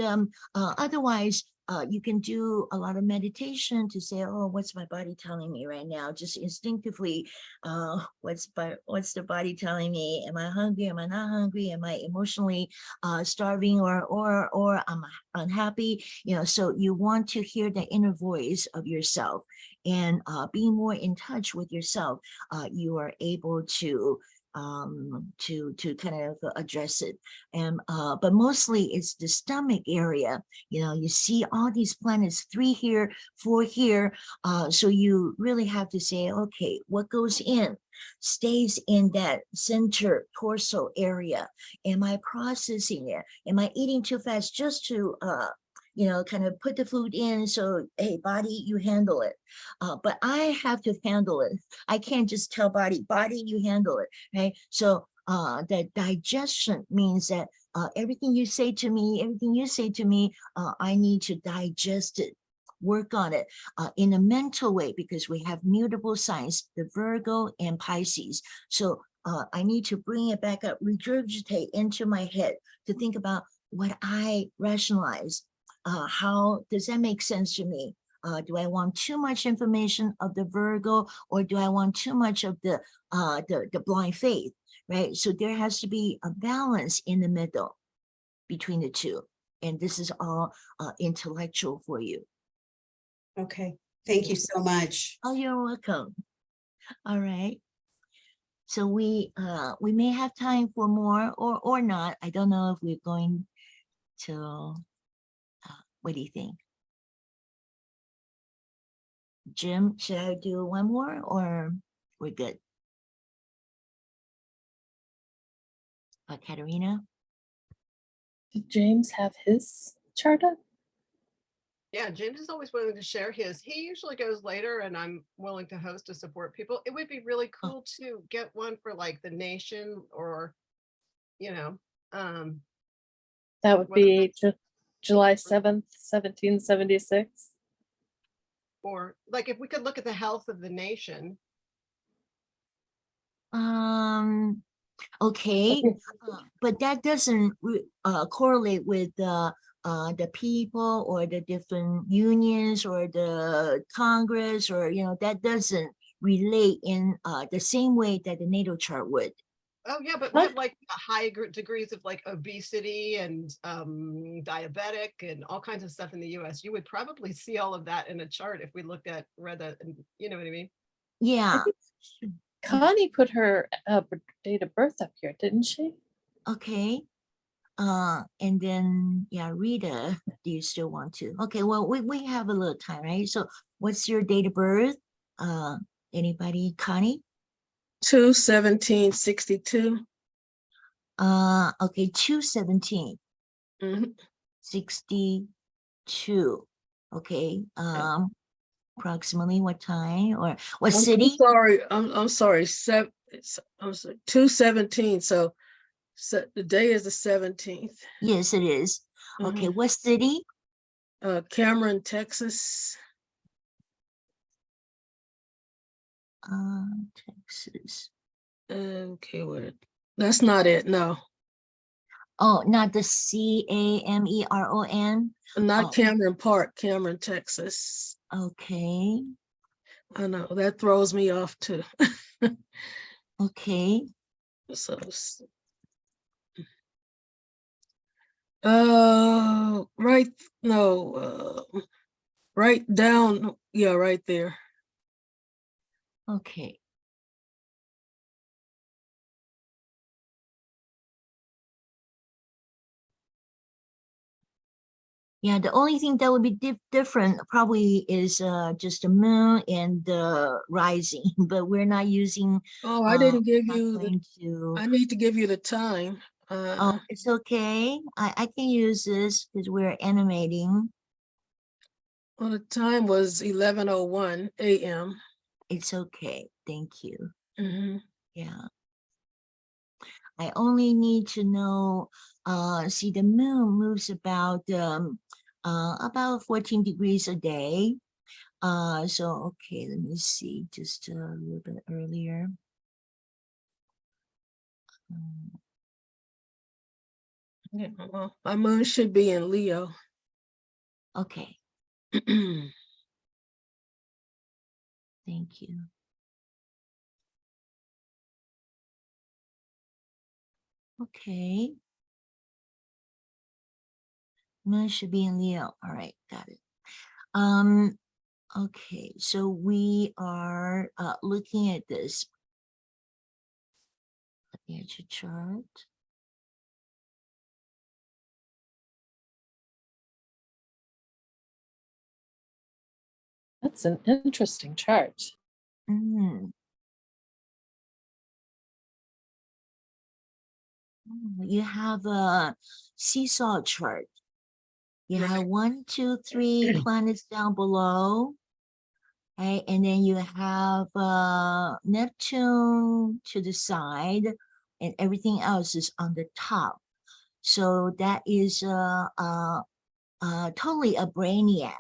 otherwise, you can do a lot of meditation to say, oh, what's my body telling me right now? Just instinctively, what's the body telling me? Am I hungry? Am I not hungry? Am I emotionally starving or I'm unhappy? So you want to hear the inner voice of yourself, and being more in touch with yourself, you are able to kind of address it. And but mostly it's the stomach area. You see all these planets, 3 here, 4 here. So you really have to say, okay, what goes in stays in that center torso area. Am I processing it? Am I eating too fast just to kind of put the food in? So, hey, body, you handle it. But I have to handle it. I can't just tell body, you handle it, right? So the digestion means that everything you say to me, I need to digest it, work on it in a mental way, because we have mutable signs, the Virgo and Pisces. So I need to bring it back up, regurgitate into my head to think about what I rationalize. How does that make sense to me? Do I want too much information of the Virgo, or do I want too much of the blind faith, right? So there has to be a balance in the middle between the two. And this is all intellectual for you. Okay. Thank you so much. Oh, you're welcome. All right. So we may have time for more or not. I don't know if we're going to, what do you think? Jim, should I do one more or we're good? Katerina? Did James have his chart up? Yeah, James is always willing to share his. He usually goes later, and I'm willing to host to support people. It would be really cool to get one for like the nation, or That would whether be July 7th, 1776. or like if we could look at the health of the nation. Okay, but that doesn't correlate with the people or the different unions or the Congress, or that doesn't relate in the same way that the natal chart would. Oh, yeah, but we have like high degrees of like obesity and diabetic and all kinds of stuff in the US. You would probably see all of that in a chart if we read that, and you know what I mean? Yeah. Connie put her date of birth up here, didn't she? Okay. And then, yeah, Rita, do you still want to? Okay, well, we have a little time, right? So what's your date of birth? Anybody? Connie? 2/17/62. Okay, 2/17. Mhm. 62. Okay. Approximately what time or what I'm city? sorry. I'm sorry. I'm sorry. 2/17. So the day is the 17th. Yes, it is. Okay, Mhm. what city? Cameron, Texas. Texas. Okay, that's not it. No, Oh, not the Cameron. not Oh, Cameron Park, Cameron, Texas. okay. I know that throws me off too. Okay. So, right, no, right down, yeah, right there. Okay. Yeah, the only thing that would be different probably is just the moon and the rising, but we're not using. Oh, I didn't give not you going to. I need to give you the time. Oh, it's okay. I can use this because we're animating. Well, the time was 11:01 a.m. It's okay. Thank you. Mhm. Yeah. I only need to know, see the moon moves about 14 degrees a day. So, okay, let me see just a little bit earlier. Yeah, well, my moon should be in Leo. Okay, thank you. Okay. Moon should be in Leo. All right, got it. Okay, so we are looking at this. Looking at your chart. That's an interesting chart. Mm. You have a seesaw chart. You have 1, 2, 3 planets down below. Right, and then you have Neptune to the side, and everything else is on the top. So that is totally a brainiac.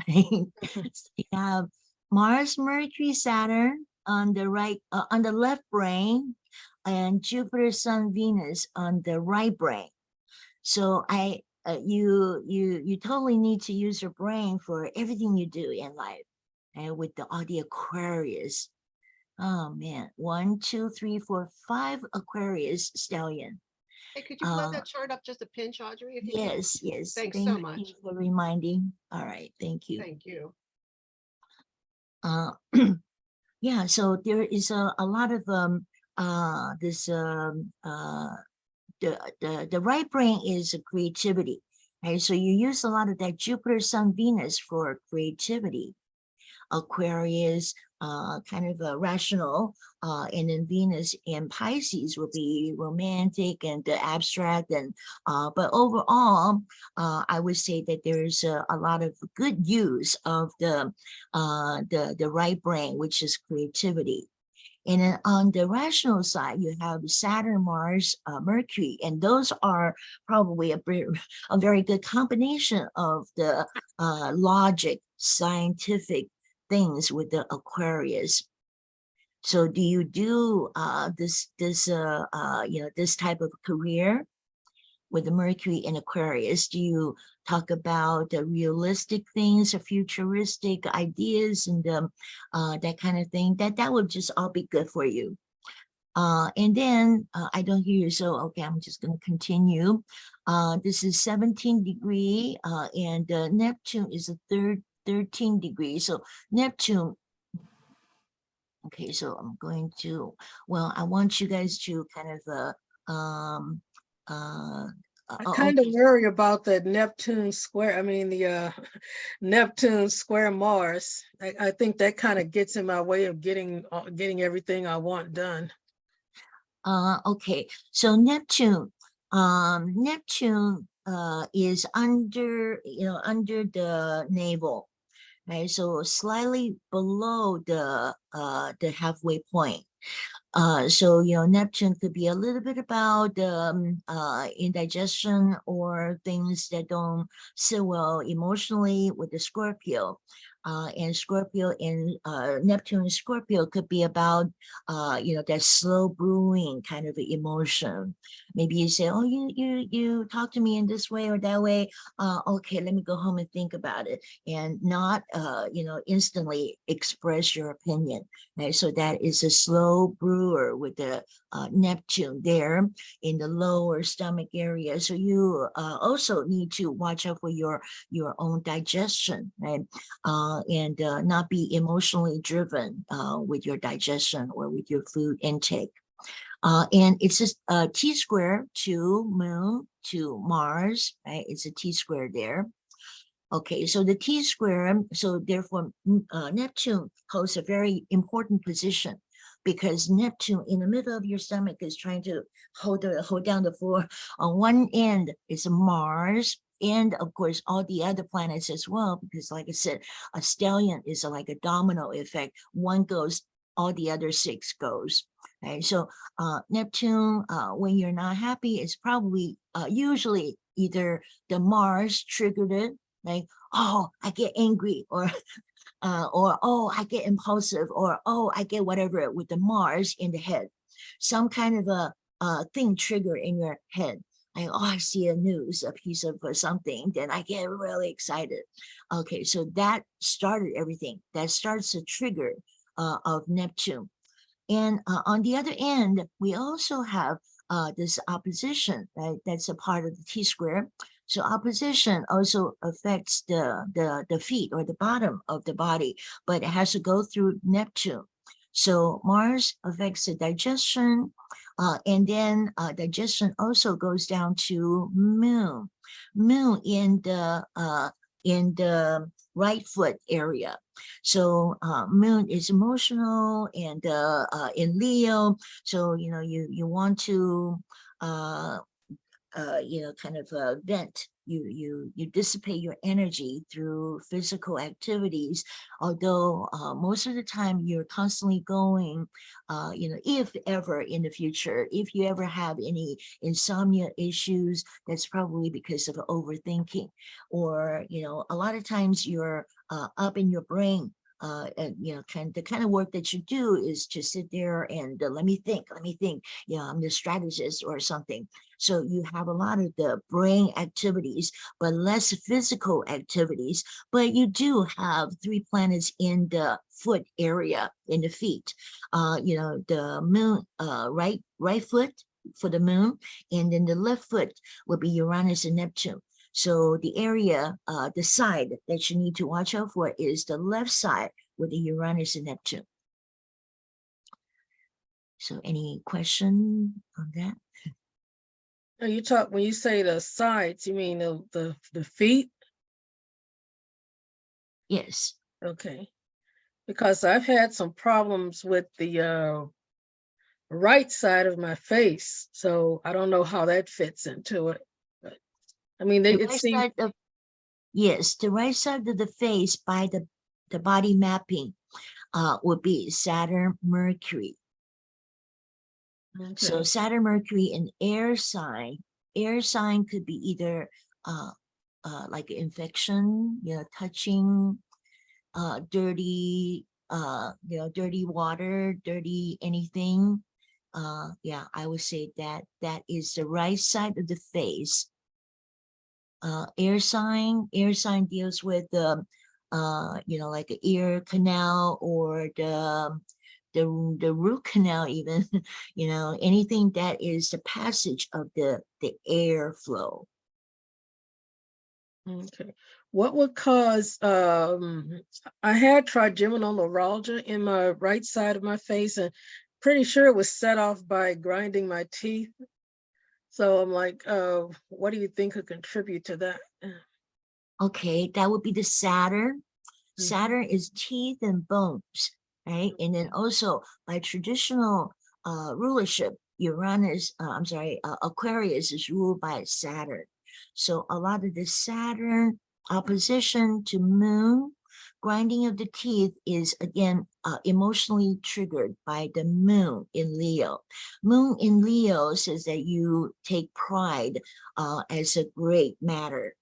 Right? So you have Mars, Mercury, Saturn on the right, on the left brain, and Jupiter, Sun, Venus on the right brain. So you totally need to use your brain for everything you do in life. And with all the Aquarius. Oh man, 1, 2, 3, 4, 5 Aquarius stallion. Hey, could you blow that chart up just a pinch, Audrey, if you can? Yes, yes. Thanks Thank so you much. for reminding. All right, thank you. Thank you. Yeah, so there is a lot of this the right brain is creativity, right? So you use a lot of that Jupiter, Sun, Venus for creativity. Aquarius, kind of rational, and then Venus and Pisces will be romantic and the abstract, and but overall, I would say that there's a lot of good use of the right brain, which is creativity. And then on the rational side, you have Saturn, Mars, Mercury, and those are probably a very good combination of the logic, scientific things with the Aquarius. So do you do this type of career? with the Mercury in Aquarius? Do you talk about the realistic things or futuristic ideas and that kind of thing? That would just all be good for you. And then I don't hear you, so okay, I'm just going to continue. This is 17 degree, and Neptune is a 13 degree. So Neptune. Okay, so I'm going to. Well, I want you guys to kind of I kind of worry about the Neptune square. I mean, the Neptune square Mars. I think that kind of gets in my way of getting everything I want done. Okay, so Neptune is under, under the navel, right? So slightly below the halfway point. So, Neptune could be a little bit about indigestion or things that don't sit well emotionally with the Scorpio. And Scorpio and Neptune and Scorpio could be about, that slow brewing kind of emotion. Maybe you say, oh, you talk to me in this way or that way. Okay, let me go home and think about it, and not, instantly express your opinion. Right? So that is a slow brewer with the Neptune there in the lower stomach area. So you also need to watch out for your own digestion, right? And not be emotionally driven with your digestion or with your food intake. And it's just a T-square to Moon to Mars, right? It's a T-square there. Okay, so the T-square, so therefore Neptune holds a very important position, because Neptune in the middle of your stomach is trying to hold down the floor. On one end is Mars, and of course all the other planets as well, because like I said, a stellium is like a domino effect. One goes, all the other 6 goes. Right? So Neptune, when you're not happy, it's probably usually either the Mars triggered it, like, oh, I get angry, or oh, I get impulsive, or oh, I get whatever with the Mars in the head. Some kind of a thing trigger in your head. Like, oh, I see a news, a piece of something, then I get really excited. Okay, so that started everything. That starts a trigger of Neptune. And on the other end, we also have this opposition, right? That's a part of the T-square. So opposition also affects the feet or the bottom of the body, but it has to go through Neptune. So Mars affects the digestion, and then digestion also goes down to Moon. Moon in the right foot area. So Moon is emotional, and in Leo. So you want to kind of vent. You dissipate your energy through physical activities, although most of the time you're constantly going, if ever in the future, if you ever have any insomnia issues, that's probably because of overthinking. Or a lot of times you're up in your brain, and the kind of work that you do is to sit there and let me think. I'm the strategist or something. So you have a lot of the brain activities, but less physical activities. But you do have 3 planets in the foot area, in the feet. The Moon, right foot for the Moon, and then the left foot will be Uranus and Neptune. So the area, the side that you need to watch out for is the left side with the Uranus and Neptune. So any question on that? When you say the sides, you mean the feet? Yes. Okay. Because I've had some problems with the right side of my face, so I don't know how that fits into it. But I mean, yes, the right side of the face by the body mapping would be Saturn, Mercury. Okay. So Saturn, Mercury, and air sign. Air sign could be either like infection, touching, dirty, dirty water, dirty anything. Yeah, I would say that that is the right side of the face. Air sign deals with the, like an ear canal or the root canal even, anything that is the passage of the air flow. Okay. What would cause, I had trigeminal neuralgia in my right side of my face, and pretty sure it was set off by grinding my teeth. So I'm like, what do you think could contribute to that? Okay, that would be the Saturn. Mhm. Saturn is teeth and bones, right? And then also by traditional rulership, Aquarius is ruled by Saturn. So a lot of the Saturn opposition to Moon, grinding of the teeth is again emotionally triggered by the Moon in Leo. Moon in Leo says that you take pride as a great matter,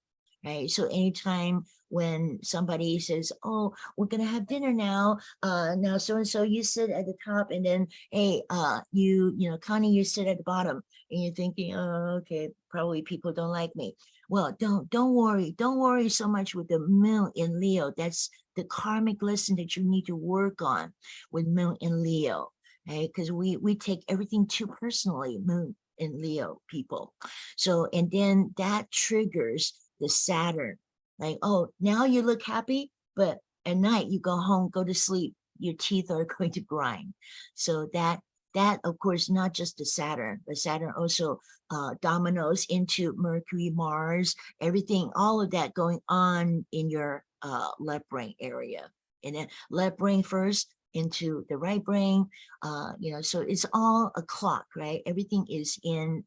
right? So anytime when somebody says, oh, we're gonna have dinner now, now so-and-so, you sit at the top, and then, hey, Connie, you sit at the bottom, and you're thinking, oh, okay, probably people don't like me. Well, don't worry so much with the Moon in Leo. That's the karmic lesson that you need to work on with Moon in Leo, right? Because we take everything too personally, Moon in Leo people. So, and then that triggers the Saturn. Like, oh, now you look happy, but at night you go home, go to sleep, your teeth are going to grind. So that of course, not just the Saturn, but Saturn also dominoes into Mercury, Mars, everything, all of that going on in your left brain area. And then left brain first into the right brain, so it's all a clock, right? Everything is in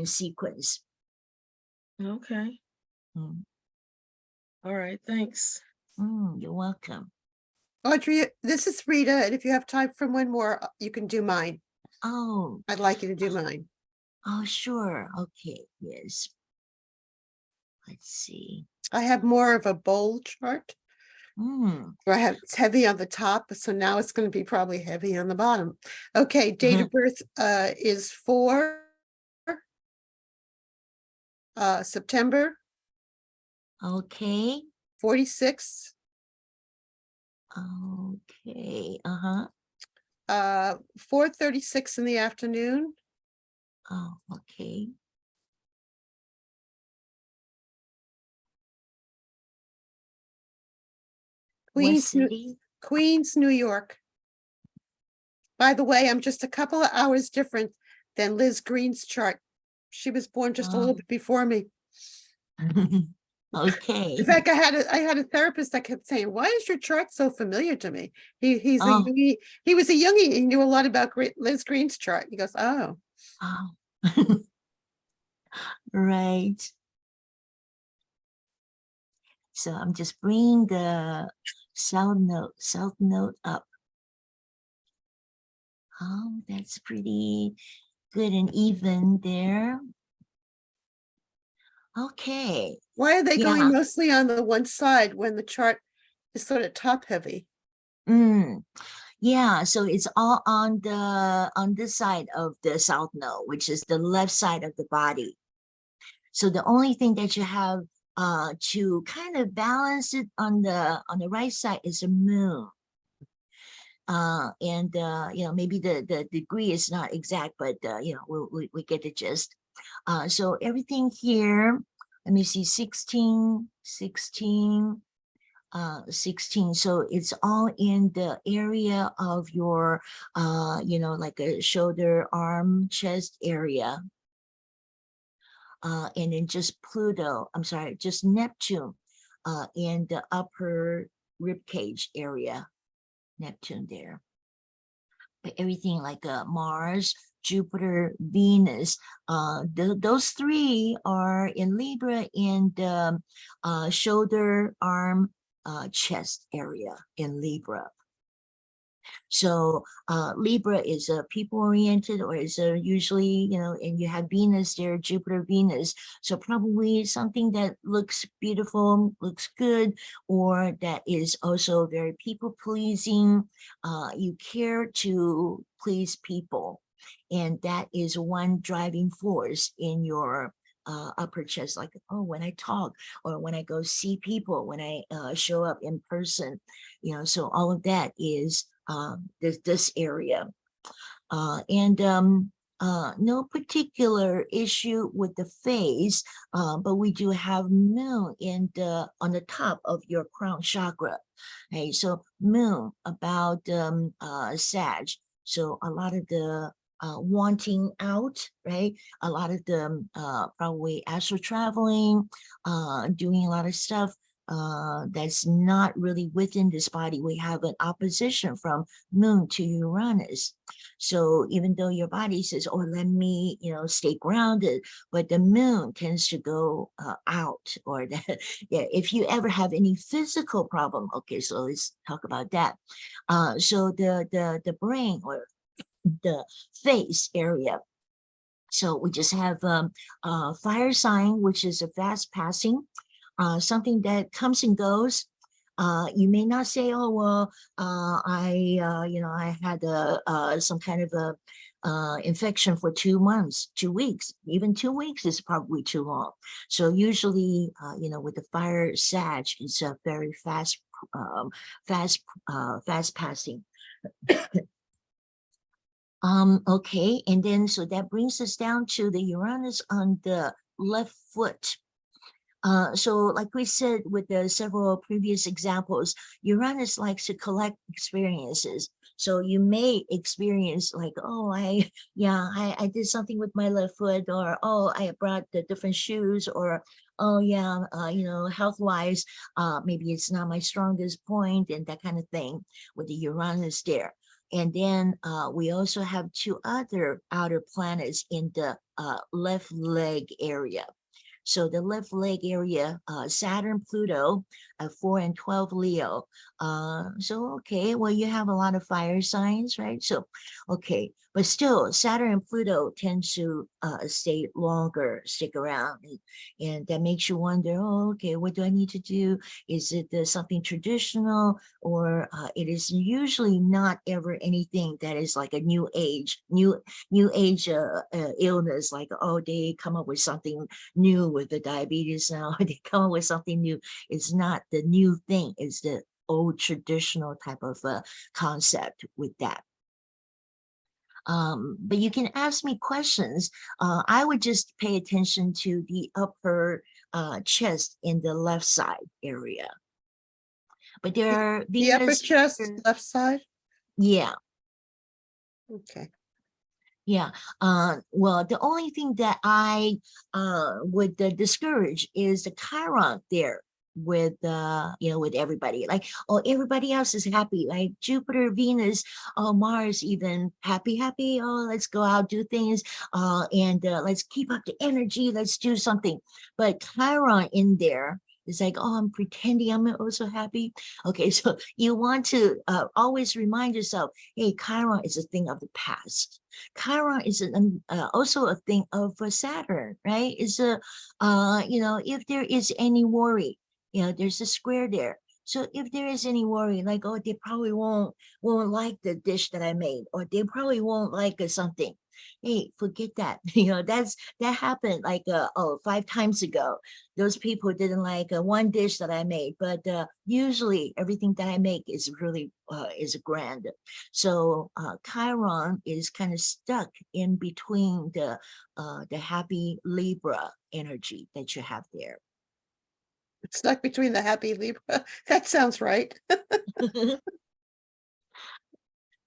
sequence. Okay. Mm. All right, thanks. You're welcome. Audrey, this is Rita, and if you have time for one more, you can do mine. Oh, I'd like you to do mine. oh, sure. Okay, yes. Let's see. I have more of a bold chart. Where it's heavy on the top, so now it's going to be probably heavy on the bottom. Okay, date of birth is 4 September Okay. 46. Okay. 4:36 in the afternoon. Oh, okay. Queens, New York. By the way, I'm just a couple of hours different than Liz Green's chart. She was born just a little bit before me. Okay. In fact, I had a therapist that kept saying, "Why is your chart so familiar to me?" He was a youngie. He knew a lot about Liz Green's chart. He goes, "Oh, Right." So I'm just bringing the south note up. Oh, that's pretty good and even there. Okay. Why are they going mostly on the one side when the chart is sort of top heavy? Yeah, so it's all on this side of the south node, which is the left side of the body. So the only thing that you have to kind of balance it on the right side is a Moon. Maybe the degree is not exact, but we get the gist. So everything here, let me see, 16. So it's all in the area of your like a shoulder, arm, chest area. And then just just Neptune in the upper rib cage area. Neptune there. But everything like Mars, Jupiter, Venus, those three are in Libra in the shoulder, arm, chest area in Libra. So Libra is a people-oriented, or is usually, and you have Venus there, Jupiter, Venus. So probably something that looks beautiful, looks good, or that is also very people-pleasing. You care to please people. And that is one driving force in your upper chest, like, oh, when I talk or when I go see people, when I show up in person, so all of that is this area. No particular issue with the face, but we do have moon on the top of your crown chakra. Okay, so moon about Sag. So a lot of the wanting out, right? A lot of the probably astral traveling, doing a lot of stuff that's not really within this body. We have an opposition from moon to Uranus. So even though your body says, oh, let me, stay grounded, but the moon tends to go out, or that, yeah, if you ever have any physical problem, okay, so let's talk about that. So the brain or the face area. So we just have fire sign, which is a fast passing, something that comes and goes. You may not say, oh, well, I had some kind of a infection for 2 months, 2 weeks. Even 2 weeks is probably too long. So usually, with the fire Sag, it's a very fast passing. Okay, and then so that brings us down to the Uranus on the left foot. So like we said with the several previous examples, Uranus likes to collect experiences. So you may experience like, oh, I did something with my left foot, or, oh, I brought the different shoes, or, oh yeah, health-wise, maybe it's not my strongest point, and that kind of thing with the Uranus there. And then we also have 2 other outer planets in the left leg area. So the left leg area, Saturn, Pluto, 4 and 12 Leo. So, okay, well, you have a lot of fire signs, right? So, okay, but still Saturn and Pluto tend to stay longer, stick around. And that makes you wonder, oh, okay, what do I need to do? Is it something traditional, or it is usually not ever anything that is like a new age illness, like, oh, they come up with something new with the diabetes now, they come up with something new. It's not the new thing, it's the old traditional type of concept with that. But you can ask me questions. I would just pay attention to the upper chest in the left side area. But there are The upper chest, left side? Yeah. Okay. Yeah. Well, the only thing that I would discourage is the Chiron there with with everybody. Like, oh, everybody else is happy, like Jupiter, Venus, Mars, even happy. Oh, let's go out, do things, and let's keep up the energy, let's do something. But Chiron in there is like, oh, I'm pretending I'm also happy. Okay, so you want to always remind yourself, hey, Chiron is a thing of the past. Chiron is also a thing of Saturn, right? It's if there is any worry, there's a square there. So if there is any worry, like, oh, they probably won't like the dish that I made, or they probably won't like something. Hey, forget that. That happened like 5 times ago. Those people didn't like one dish that I made, but usually everything that I make is really is grand. So Chiron is kind of stuck in between the happy Libra energy that you have there. It's stuck between the happy Libra. That sounds right.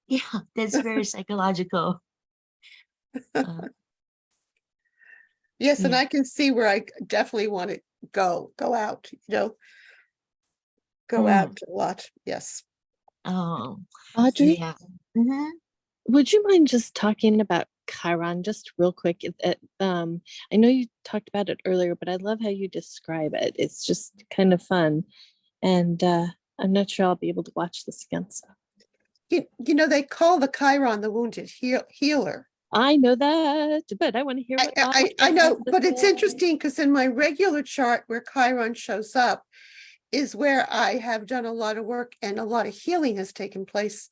Yeah, that's very psychological. Yes, and Yeah. I can see where I definitely want to go out, go out a lot. Yes. Oh, Audrey, yeah. Mhm. would you mind just talking about Chiron just real quick? I know you talked about it earlier, but I love how you describe it. It's just kind of fun. And I'm not sure I'll be able to watch this again. So. They call the Chiron the wounded healer. I know that, but I want to hear what I know, but it's interesting because in my regular chart where Chiron shows up is where I have done a lot of work and a lot of healing has taken place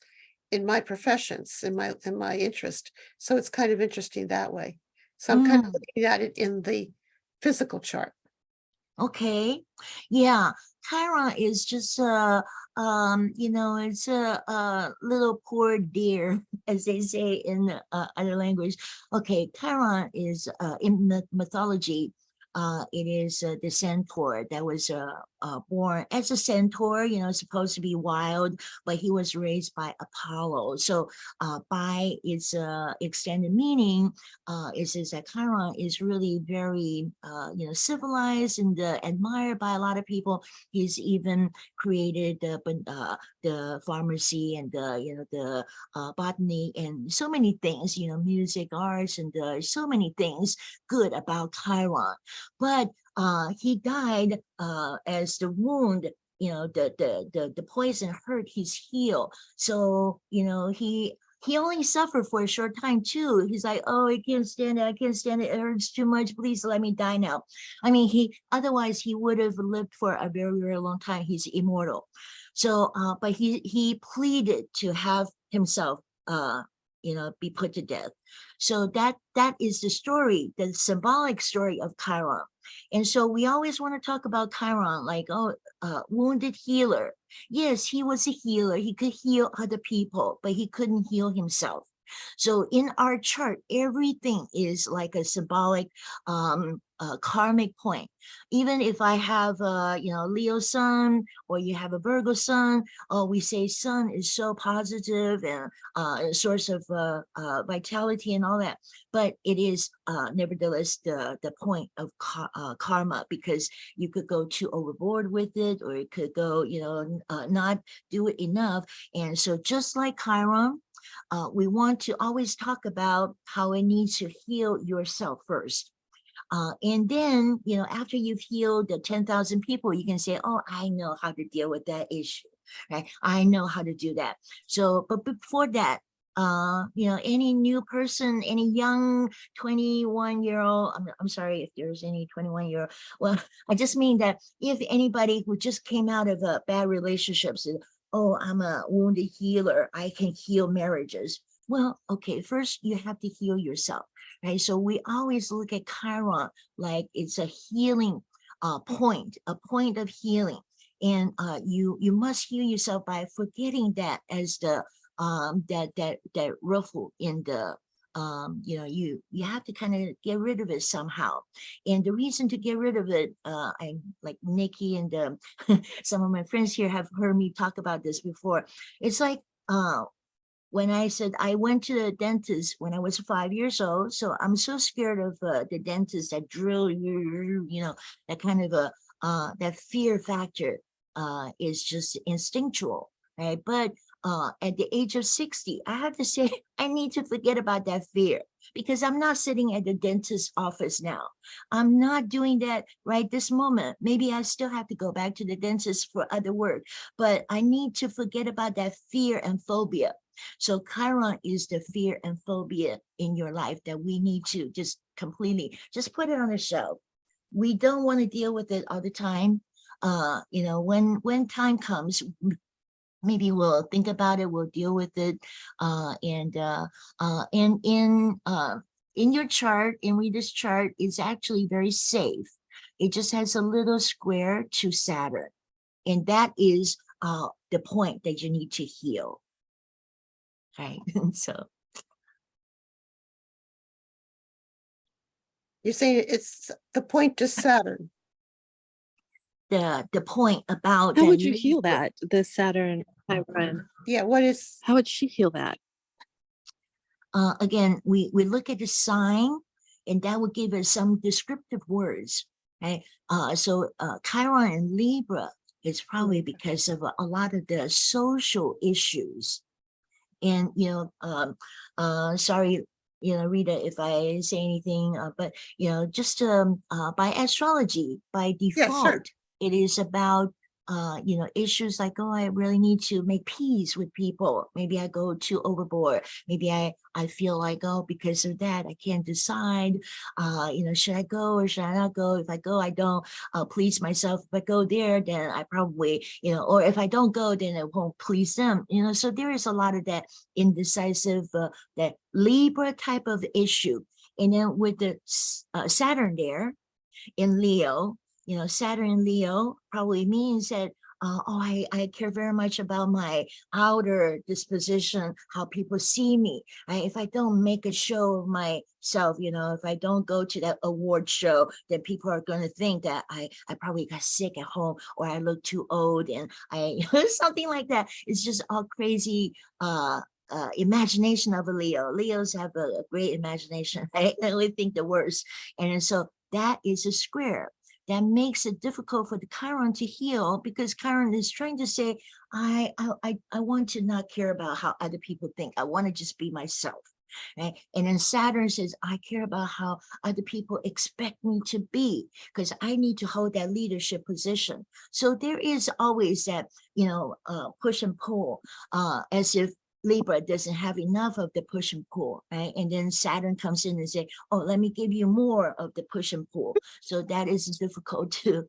in my professions, in my interest. So it's kind of interesting that way. So I'm kind of looking at it in the physical chart. Okay. Yeah. Chiron is just you know, it's a little poor deer, as they say in other language. Okay, Chiron is in mythology. It is the centaur that was born as a centaur, you know, supposed to be wild, but he was raised by Apollo. So by its extended meaning, it says that Chiron is really very, you know, civilized and admired by a lot of people. He's even created the pharmacy and you know, the botany and so many things, you know, music, arts, and so many things good about Chiron. But he died as the wound, you know, the poison hurt his heel. So, you know, he only suffered for a short time too. He's like, oh, I can't stand it. I can't stand it. It hurts too much. Please let me die now. I mean, otherwise he would have lived for a very, very long time. He's immortal. So, but he pleaded to have himself, you know, be put to death. So that is the story, the symbolic story of Chiron. And so we always want to talk about Chiron, like, oh, wounded healer. Yes, he was a healer. He could heal other people, but he couldn't heal himself. So in our chart, everything is like a symbolic karmic point. Even if I have you know, Leo sun, or you have a Virgo sun, we say sun is so positive and a source of vitality and all that. But it is nevertheless the point of karma, because you could go too overboard with it, or it could go, you know, not do it enough. And so just like Chiron, we want to always talk about how it needs to heal yourself first. And then, you know, after you've healed the 10,000 people, you can say, oh, I know how to deal with that issue, right? I know how to do that. So, but before that, you know, any new person, any young 21-year-old, I'm sorry if there's any 21-year-old, well, I just mean that if anybody who just came out of a bad relationship said, oh, I'm a wounded healer, I can heal marriages. Well, okay, first you have to heal yourself, right? So we always look at Chiron like it's a healing point, a point of healing. And you must heal yourself by forgetting that as the that ruffle in the you know, you have to kind of get rid of it somehow. And the reason to get rid of it, I like Nikki and some of my friends here have heard me talk about this before. It's like when I said I went to the dentist when I was 5 years old, so I'm so scared of the dentist that drill you, you know, that kind of a that fear factor is just instinctual, right? But at the age of 60, I have to say I need to forget about that fear, because I'm not sitting at the dentist's office now. I'm not doing that right this moment. Maybe I still have to go back to the dentist for other work, but I need to forget about that fear and phobia. So Chiron is the fear and phobia in your life that we need to just completely just put it on the shelf. We don't want to deal with it all the time. You know, when time comes, maybe we'll think about it, we'll deal with it. And in your chart, in Rita's chart, it's actually very safe. It just has a little square to Saturn. And that is the point that you need to heal. Right. So You're saying it's the point to Saturn. the point about How that would you heal that, the Saturn Chiron? Yeah, what is? How would she heal that? Again, we look at the sign, and that would give us some descriptive words, right? So Chiron and Libra is probably because of a lot of the social issues. And, you know, sorry, you know, Rita, if I say anything, but, you know, just by astrology, by default, Yeah, sure. it is about issues like, oh, I really need to make peace with people. Maybe I go too overboard. Maybe I feel like, oh, because of that, I can't decide, should I go or should I not go? If I go, I don't please myself. If I go there, then I probably, or if I don't go, then it won't please them. So there is a lot of that indecisive, that Libra type of issue. And then with the Saturn there in Leo, Saturn in Leo probably means that, I care very much about my outer disposition, how people see me. Right? If I don't make a show of myself, if I don't go to that award show, then people are going to think that I probably got sick at home, or I look too old, and something like that. It's just all crazy imagination of a Leo. Leos have a great imagination, right? They only think the worst. And so that is a square. That makes it difficult for the Chiron to heal, because Chiron is trying to say, I want to not care about how other people think. I want to just be myself. Right? And then Saturn says, I care about how other people expect me to be, because I need to hold that leadership position. So there is always that, push and pull, as if Libra doesn't have enough of the push and pull, right? And then Saturn comes in and say, oh, let me give you more of the push and pull. So that is difficult to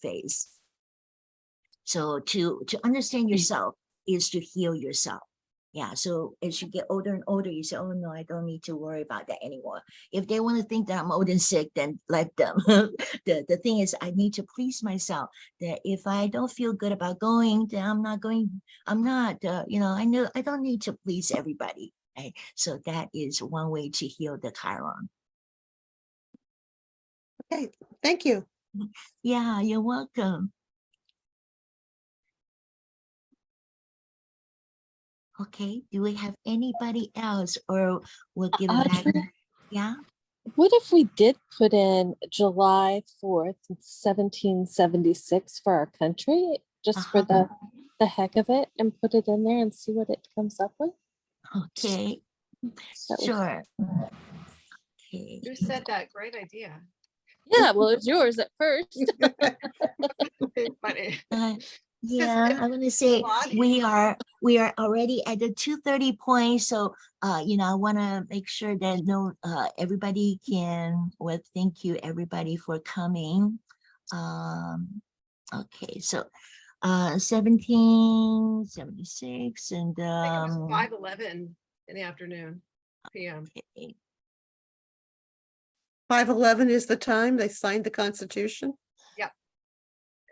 face. So to understand yourself is to heal yourself. Yeah, so as you get older and older, you say, oh no, I don't need to worry about that anymore. If they want to think that I'm old and sick, then let them. The thing is, I need to please myself, that if I don't feel good about going, then I'm not going. I'm not, I know I don't need to please everybody. Right? So that is one way to heal the Chiron. Okay, thank you. Yeah, you're welcome. Okay, do we have anybody else, or we'll give it back? Audrey, Yeah. what if we did put in July 4th, 1776 for our country, just for the heck of it, and put it in there and see what it comes up with? Okay, sure. Okay. Who said that? Great idea. Yeah, well, it's yours at first. Funny. Yeah, I'm gonna say we are already at the 2:30 point, so I want to make sure that everybody can. Well, thank you everybody for coming. Okay, so 1776, and I think it was 5:11 in the afternoon, PM. Okay. 5:11 is the time they signed the Constitution. Yep.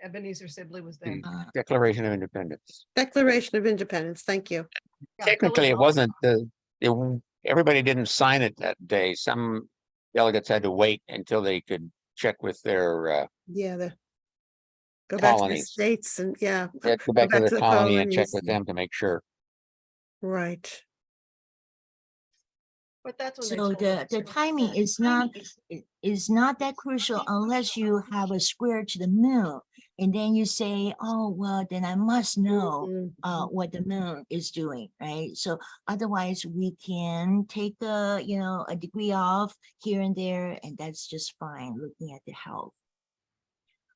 Ebenezer Sibley was there. Declaration of Independence. Declaration of Independence. Thank you. Yeah, Technically, it wasn't everybody didn't sign it that day. Some delegates had to wait until they could check with their Yeah, go back to the colonies. states and They had to go back to their colony and check with them to make sure. Right. But that's when So the timing is not that crucial unless you have a square to the moon, and then you say, oh well, then I must know what the moon is doing, right? So otherwise we can take a degree off here and there, and that's just fine, looking at the health.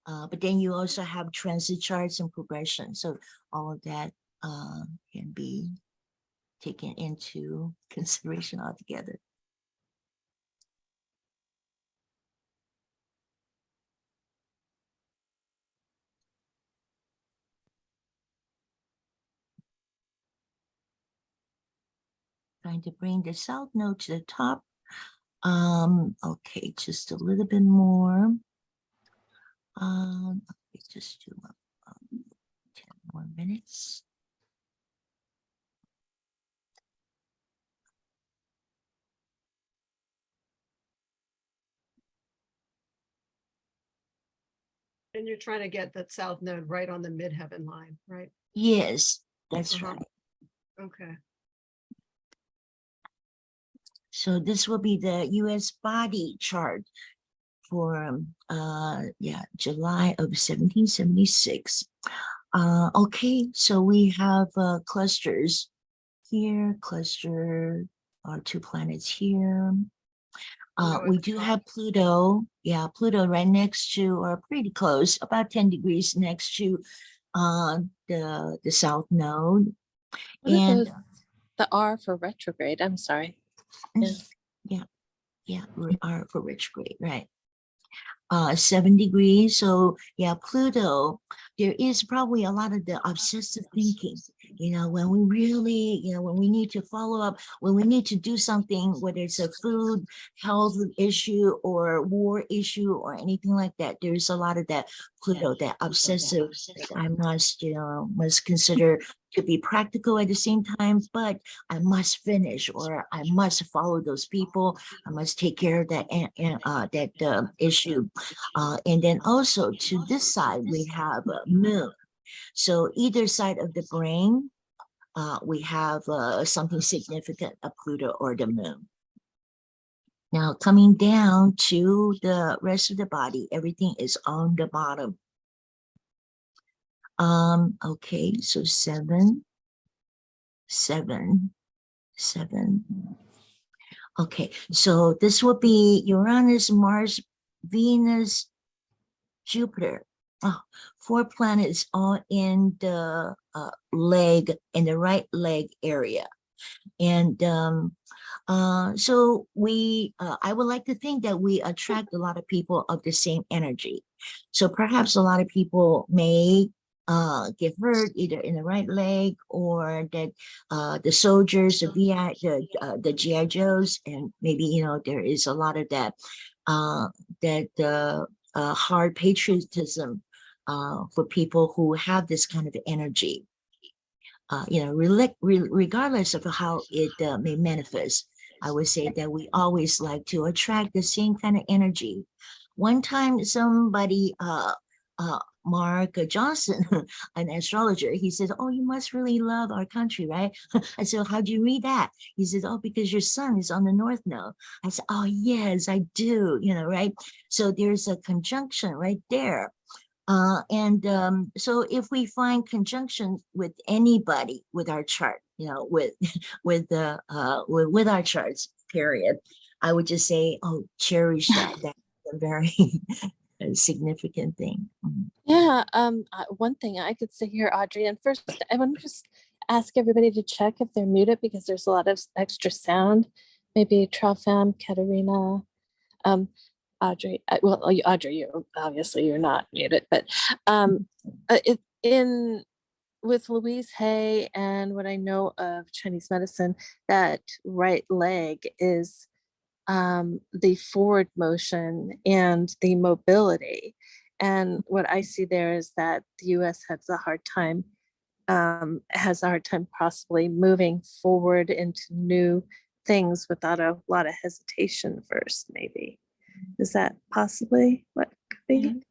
But then you also have transit charts and progression, so all of that can be taken into consideration altogether. Trying to bring the south node to the top. Okay, just a little bit more. Okay, just do 10 more minutes. And you're trying to get that south node right on the midheaven line, right? Yes, that's right. Okay. So this will be the US body chart for July of 1776. Okay, so we have clusters here, cluster our two planets here. No We other do sign? have Pluto. Yeah, Pluto right next to, or pretty close, about 10 degrees next to the south node. What are And those? The R for retrograde. I'm sorry. Yeah. yeah, yeah, are for retrograde, right? 7 degrees. So yeah, Pluto, there is probably a lot of the obsessive thinking, when we really, when we need to follow up, when we need to do something, whether it's a food, health issue or war issue or anything like that, there's a lot of that Pluto, that obsessive, that I must, must consider to be practical at the same time, but I must finish, or I must follow those people. I must take care of that issue. And then also to this side, we have moon. So either side of the brain, we have something significant, a Pluto or the moon. Now coming down to the rest of the body, everything is on the bottom. Okay, so 7, 7, 7. Okay, so this would be Uranus, Mars, Venus, Jupiter. Oh, 4 planets all in the in the right leg area. And so I would like to think that we attract a lot of people of the same energy. So perhaps a lot of people may get hurt either in the right leg, or that the soldiers, the GI Joes, and maybe there is a lot of that hard patriotism for people who have this kind of energy. Regardless of how it may manifest, I would say that we always like to attract the same kind of energy. One time, somebody, Mark Johnson, an astrologer, he said, "Oh, you must really love our country, right?" I said, "How do you read that?" He said, "Oh, because your sun is on the north node." I said, "Oh, yes, I do," right? So there's a conjunction right there. So if we find conjunction with anybody with our chart, with with our charts, period, I would just say, oh, cherish that. That's a very significant thing. Yeah. One thing I could say here, Audrey, and first I want to just ask everybody to check if they're muted, because there's a lot of extra sound. Maybe Trafam, Katerina, Audrey. Audrey, you're not muted, but with Louise Hay and what I know of Chinese medicine, that right leg is the forward motion and the mobility. And what I see there is that the US has a hard time possibly moving forward into new things without a lot of hesitation first, maybe. Is that possibly what could be?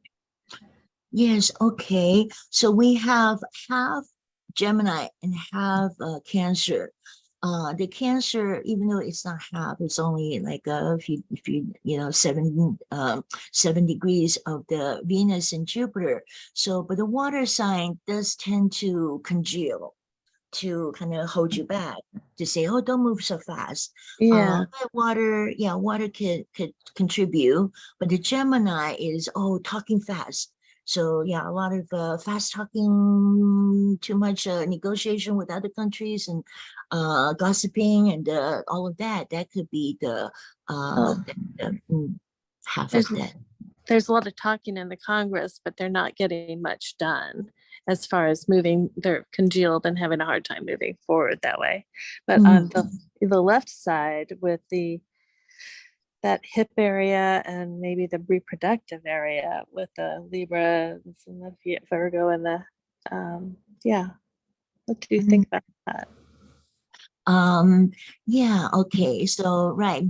Yes, okay. So we have half Gemini and half Cancer. The Cancer, even though it's not half, it's only like if you 7 degrees of the Venus and Jupiter. So, but the water sign does tend to congeal, to kind of hold you back, to say, oh, don't move so fast. Yeah. Water could contribute, but the Gemini is, oh, talking fast. So yeah, a lot of fast talking, too much negotiation with other countries, and gossiping, and all of that. That could be the half of that. There's a lot of talking in the Congress, but they're not getting much done as far as moving. They're congealed and having a hard time moving forward that way. But on the left side, with that hip area and maybe the reproductive area with the Libra and the Virgo and the what do you think about that? Yeah, okay, so right.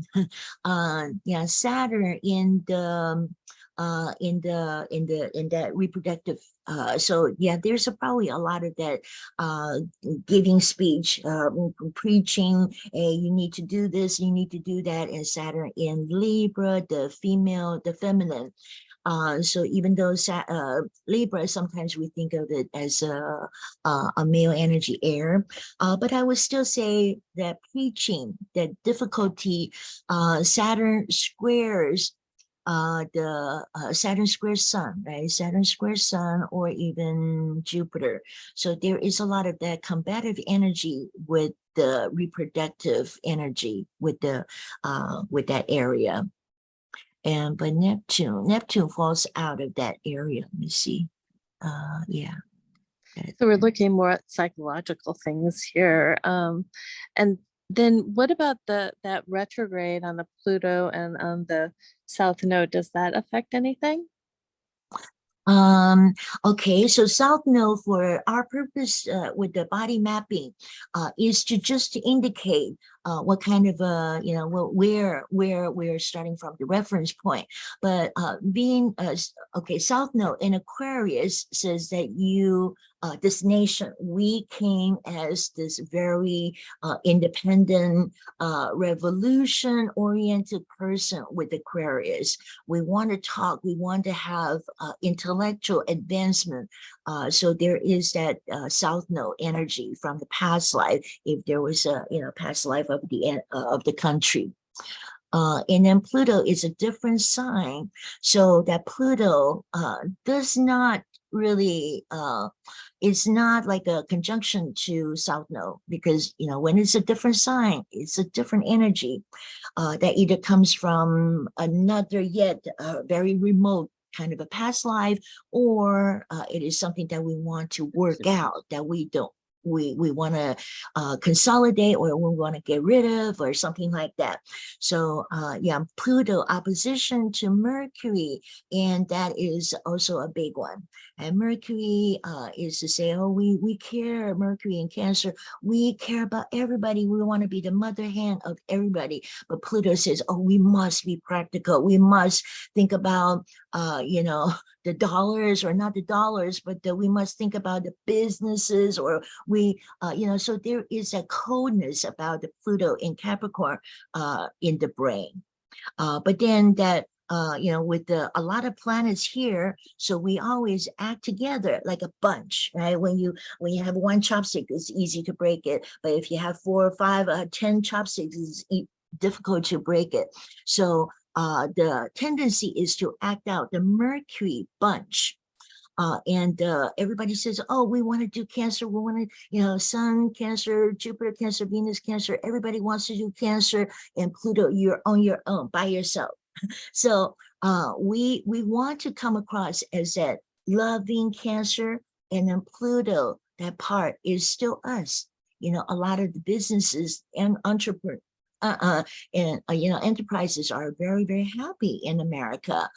Yeah, Saturn in that reproductive, so yeah, there's probably a lot of that giving speech, preaching, hey, you need to do this, you need to do that, and Saturn in Libra, the female, the feminine. So even though Libra, sometimes we think of it as a male energy air, but I would still say that preaching, that difficulty, Saturn squares the Saturn square Sun, right? Saturn square Sun or even Jupiter. So there is a lot of that combative energy with the reproductive energy with that area. And but Neptune falls out of that area. Let me see. Yeah. So we're looking more at psychological things here. And then what about that retrograde on the Pluto and on the South Node? Does that affect anything? Okay, so South Node for our purpose with the body mapping is to just to indicate what kind of where we're starting from, the reference point. But being okay, South Node in Aquarius says that this nation, we came as this very independent, revolution-oriented person with Aquarius. We want to talk, we want to have intellectual advancement. So there is that South Node energy from the past life, if there was a past life of the country. And then Pluto is a different sign, so that Pluto does not really it's not like a conjunction to South Node, because when it's a different sign, it's a different energy that either comes from another yet very remote kind of a past life, or it is something that we want to work out, that we want to consolidate, or we want to get rid of, or something like that. So yeah, Pluto opposition to Mercury, and that is also a big one. And Mercury is to say, oh, we care, Mercury in Cancer, we care about everybody, we want to be the mother hen of everybody. But Pluto says, oh, we must be practical, we must think about the dollars, or not the dollars, but we must think about the businesses, or so there is a coldness about the Pluto in Capricorn in the brain. But then that, with a lot of planets here, so we always act together like a bunch, right? When you have one chopstick, it's easy to break it. But if you have 4 or 5, 10 chopsticks, it's difficult to break it. So the tendency is to act out the Mercury bunch. And everybody says, oh, we want to do Cancer, we want to, Sun, Cancer, Jupiter, Cancer, Venus, Cancer, everybody wants to do Cancer, and Pluto, you're on your own, by yourself. So we want to come across as that loving Cancer, and then Pluto, that part is still us. A lot of the businesses and entrepreneurs, enterprises are very, very happy in America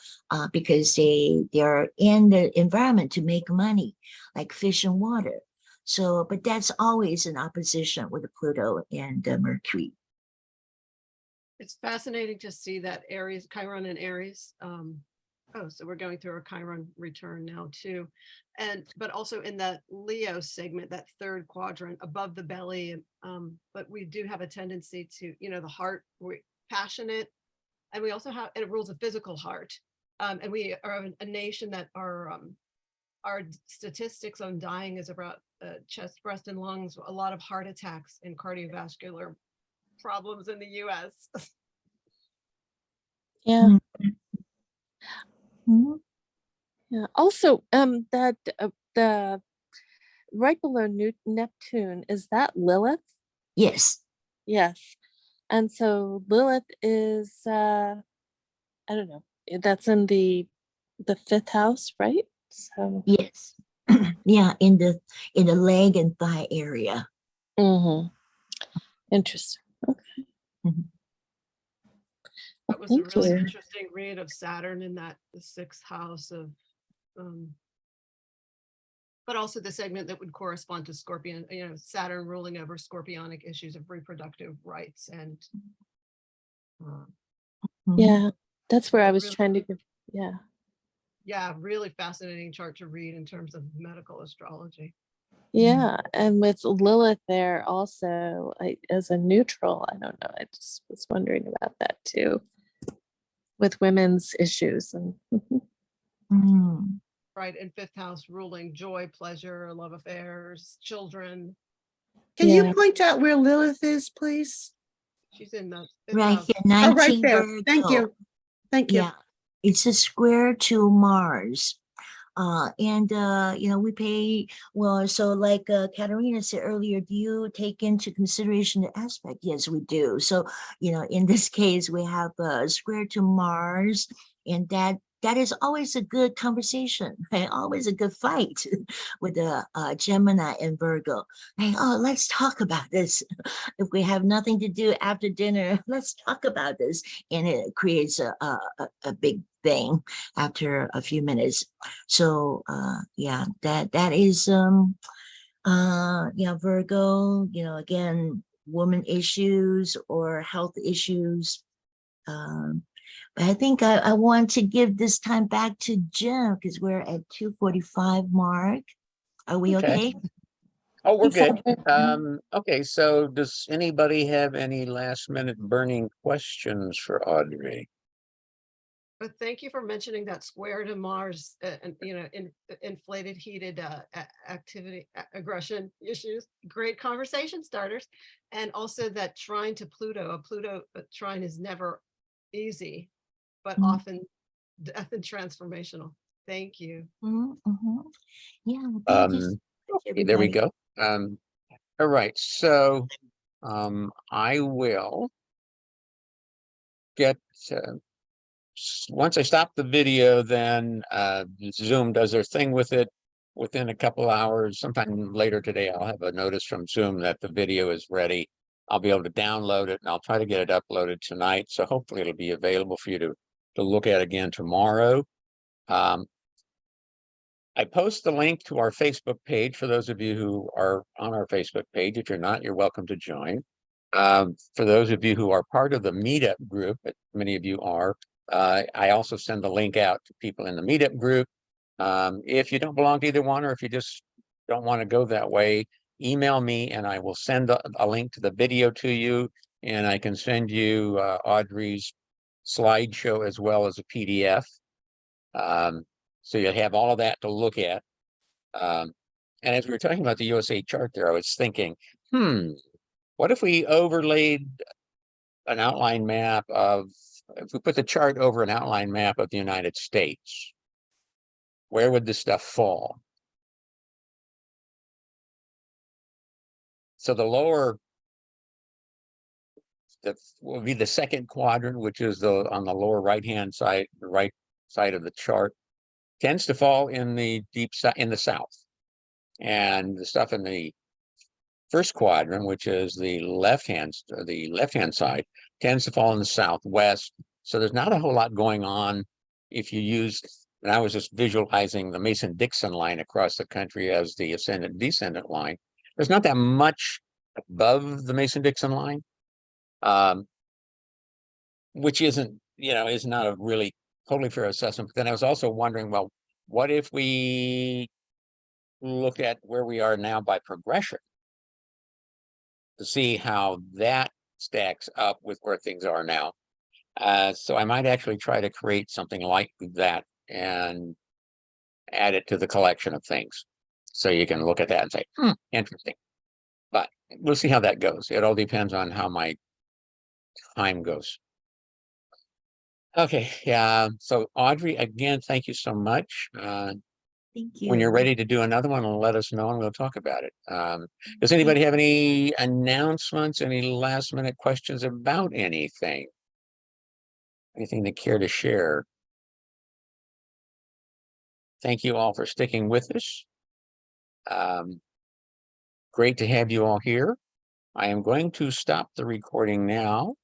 because they're in the environment to make money, like fish and water. So, but that's always in opposition with the Pluto and Mercury. It's fascinating to see that Aries, Chiron and Aries. So we're going through our Chiron return now too. But also in that Leo segment, that third quadrant above the belly. But we do have a tendency to, the heart, we're passionate, and we also have, and it rules a physical heart. And we are a nation that our statistics on dying is about chest, breast, and lungs, a lot of heart attacks and cardiovascular problems in the US. Yeah. Mm-hmm. Yeah. Also, that the right below Neptune, is that Lilith? Yes. Yes. And so Lilith is I don't know, that's in the 5th house, right? So yes. Yeah, in the leg and thigh area. Mm-hmm. Interesting. Okay. Mm-hmm. That was a really interesting read of Saturn in the 6th house of but also the segment that would correspond to Scorpion, Saturn ruling over scorpionic issues of reproductive rights. And yeah, that's where I was really, trying to give. Yeah, really fascinating chart to read in terms of medical astrology. Yeah, and with Lilith there also as a neutral, I don't know, I just was wondering about that too, with women's issues. And Mm. right? And fifth house ruling joy, pleasure, love affairs, children. Can Yeah. you point out where Lilith is, please? She's in the fifth Right house. here, Oh, right 19 there. Thank Virgo. you. Thank you. Yeah, it's a square to Mars. You know, we pay, well, so like Katerina said earlier, do you take into consideration the aspect? Yes, we do. So, you know, in this case, we have a square to Mars, and that is always a good conversation, right? Always a good fight with the Gemini and Virgo. Hey, oh, let's talk about this. If we have nothing to do after dinner, let's talk about this. And it creates a big thing after a few minutes. So yeah, that is yeah, Virgo, you know, again, woman issues or health issues. But I think I want to give this time back to Jim because we're at 2:45 mark. Are we okay? Oh, we're good. Exactly. Okay, so does anybody have any last minute burning questions for Audrey? But thank you for mentioning that square to Mars and, you know, inflated, heated activity, aggression issues. Great conversation starters. And also that trine to Pluto. A Pluto trine is never easy, but Mhm. often death and transformational. Thank you. Mhm, mhm. Yeah, thank you so much, Okay, there we everybody. go. All right, so I will get once I stop the video, then Zoom does their thing with it. Within a couple hours, sometime later today, I'll have a notice from Zoom that the video is ready. I'll be able to download it, and I'll try to get it uploaded tonight. So hopefully it'll be available for you to look at again tomorrow. I post the link to our Facebook page for those of you who are on our Facebook page. If you're not, you're welcome to join. For those of you who are part of the Meetup group, many of you are, I also send the link out to people in the Meetup group. If you don't belong to either one, or if you just don't want to go that way, email me and I will send a link to the video to you, and I can send you Audrey's slideshow as well as a PDF. So you'll have all of that to look at. And as we were talking about the USA chart there, I was thinking, what if we overlaid an outline map of, if we put the chart over an outline map of the United States, where would this stuff fall? So the lower, that will be the second quadrant, which is on the lower right-hand side, the right side of the chart, tends to fall in the in the south. And the stuff in the first quadrant, which is the left-hand side, tends to fall in the southwest. So there's not a whole lot going on if you use, and I was just visualizing the Mason-Dixon line across the country as the ascendant-descendant line. There's not that much above the Mason-Dixon line, which isn't, is not a really totally fair assessment. But then I was also wondering, well, what if we look at where we are now by progression to see how that stacks up with where things are now? So I might actually try to create something like that and add it to the collection of things. So you can look at that and say, interesting. But we'll see how that goes. It all depends on how my time goes. Okay, yeah. So Audrey, again, thank you so much. Thank When you're you. ready to do another one, let us know and we'll talk about it. Does anybody have any announcements, any last minute questions about anything? Anything they care to share? Thank you all for sticking with us. Great to have you all here. I am going to stop the recording now.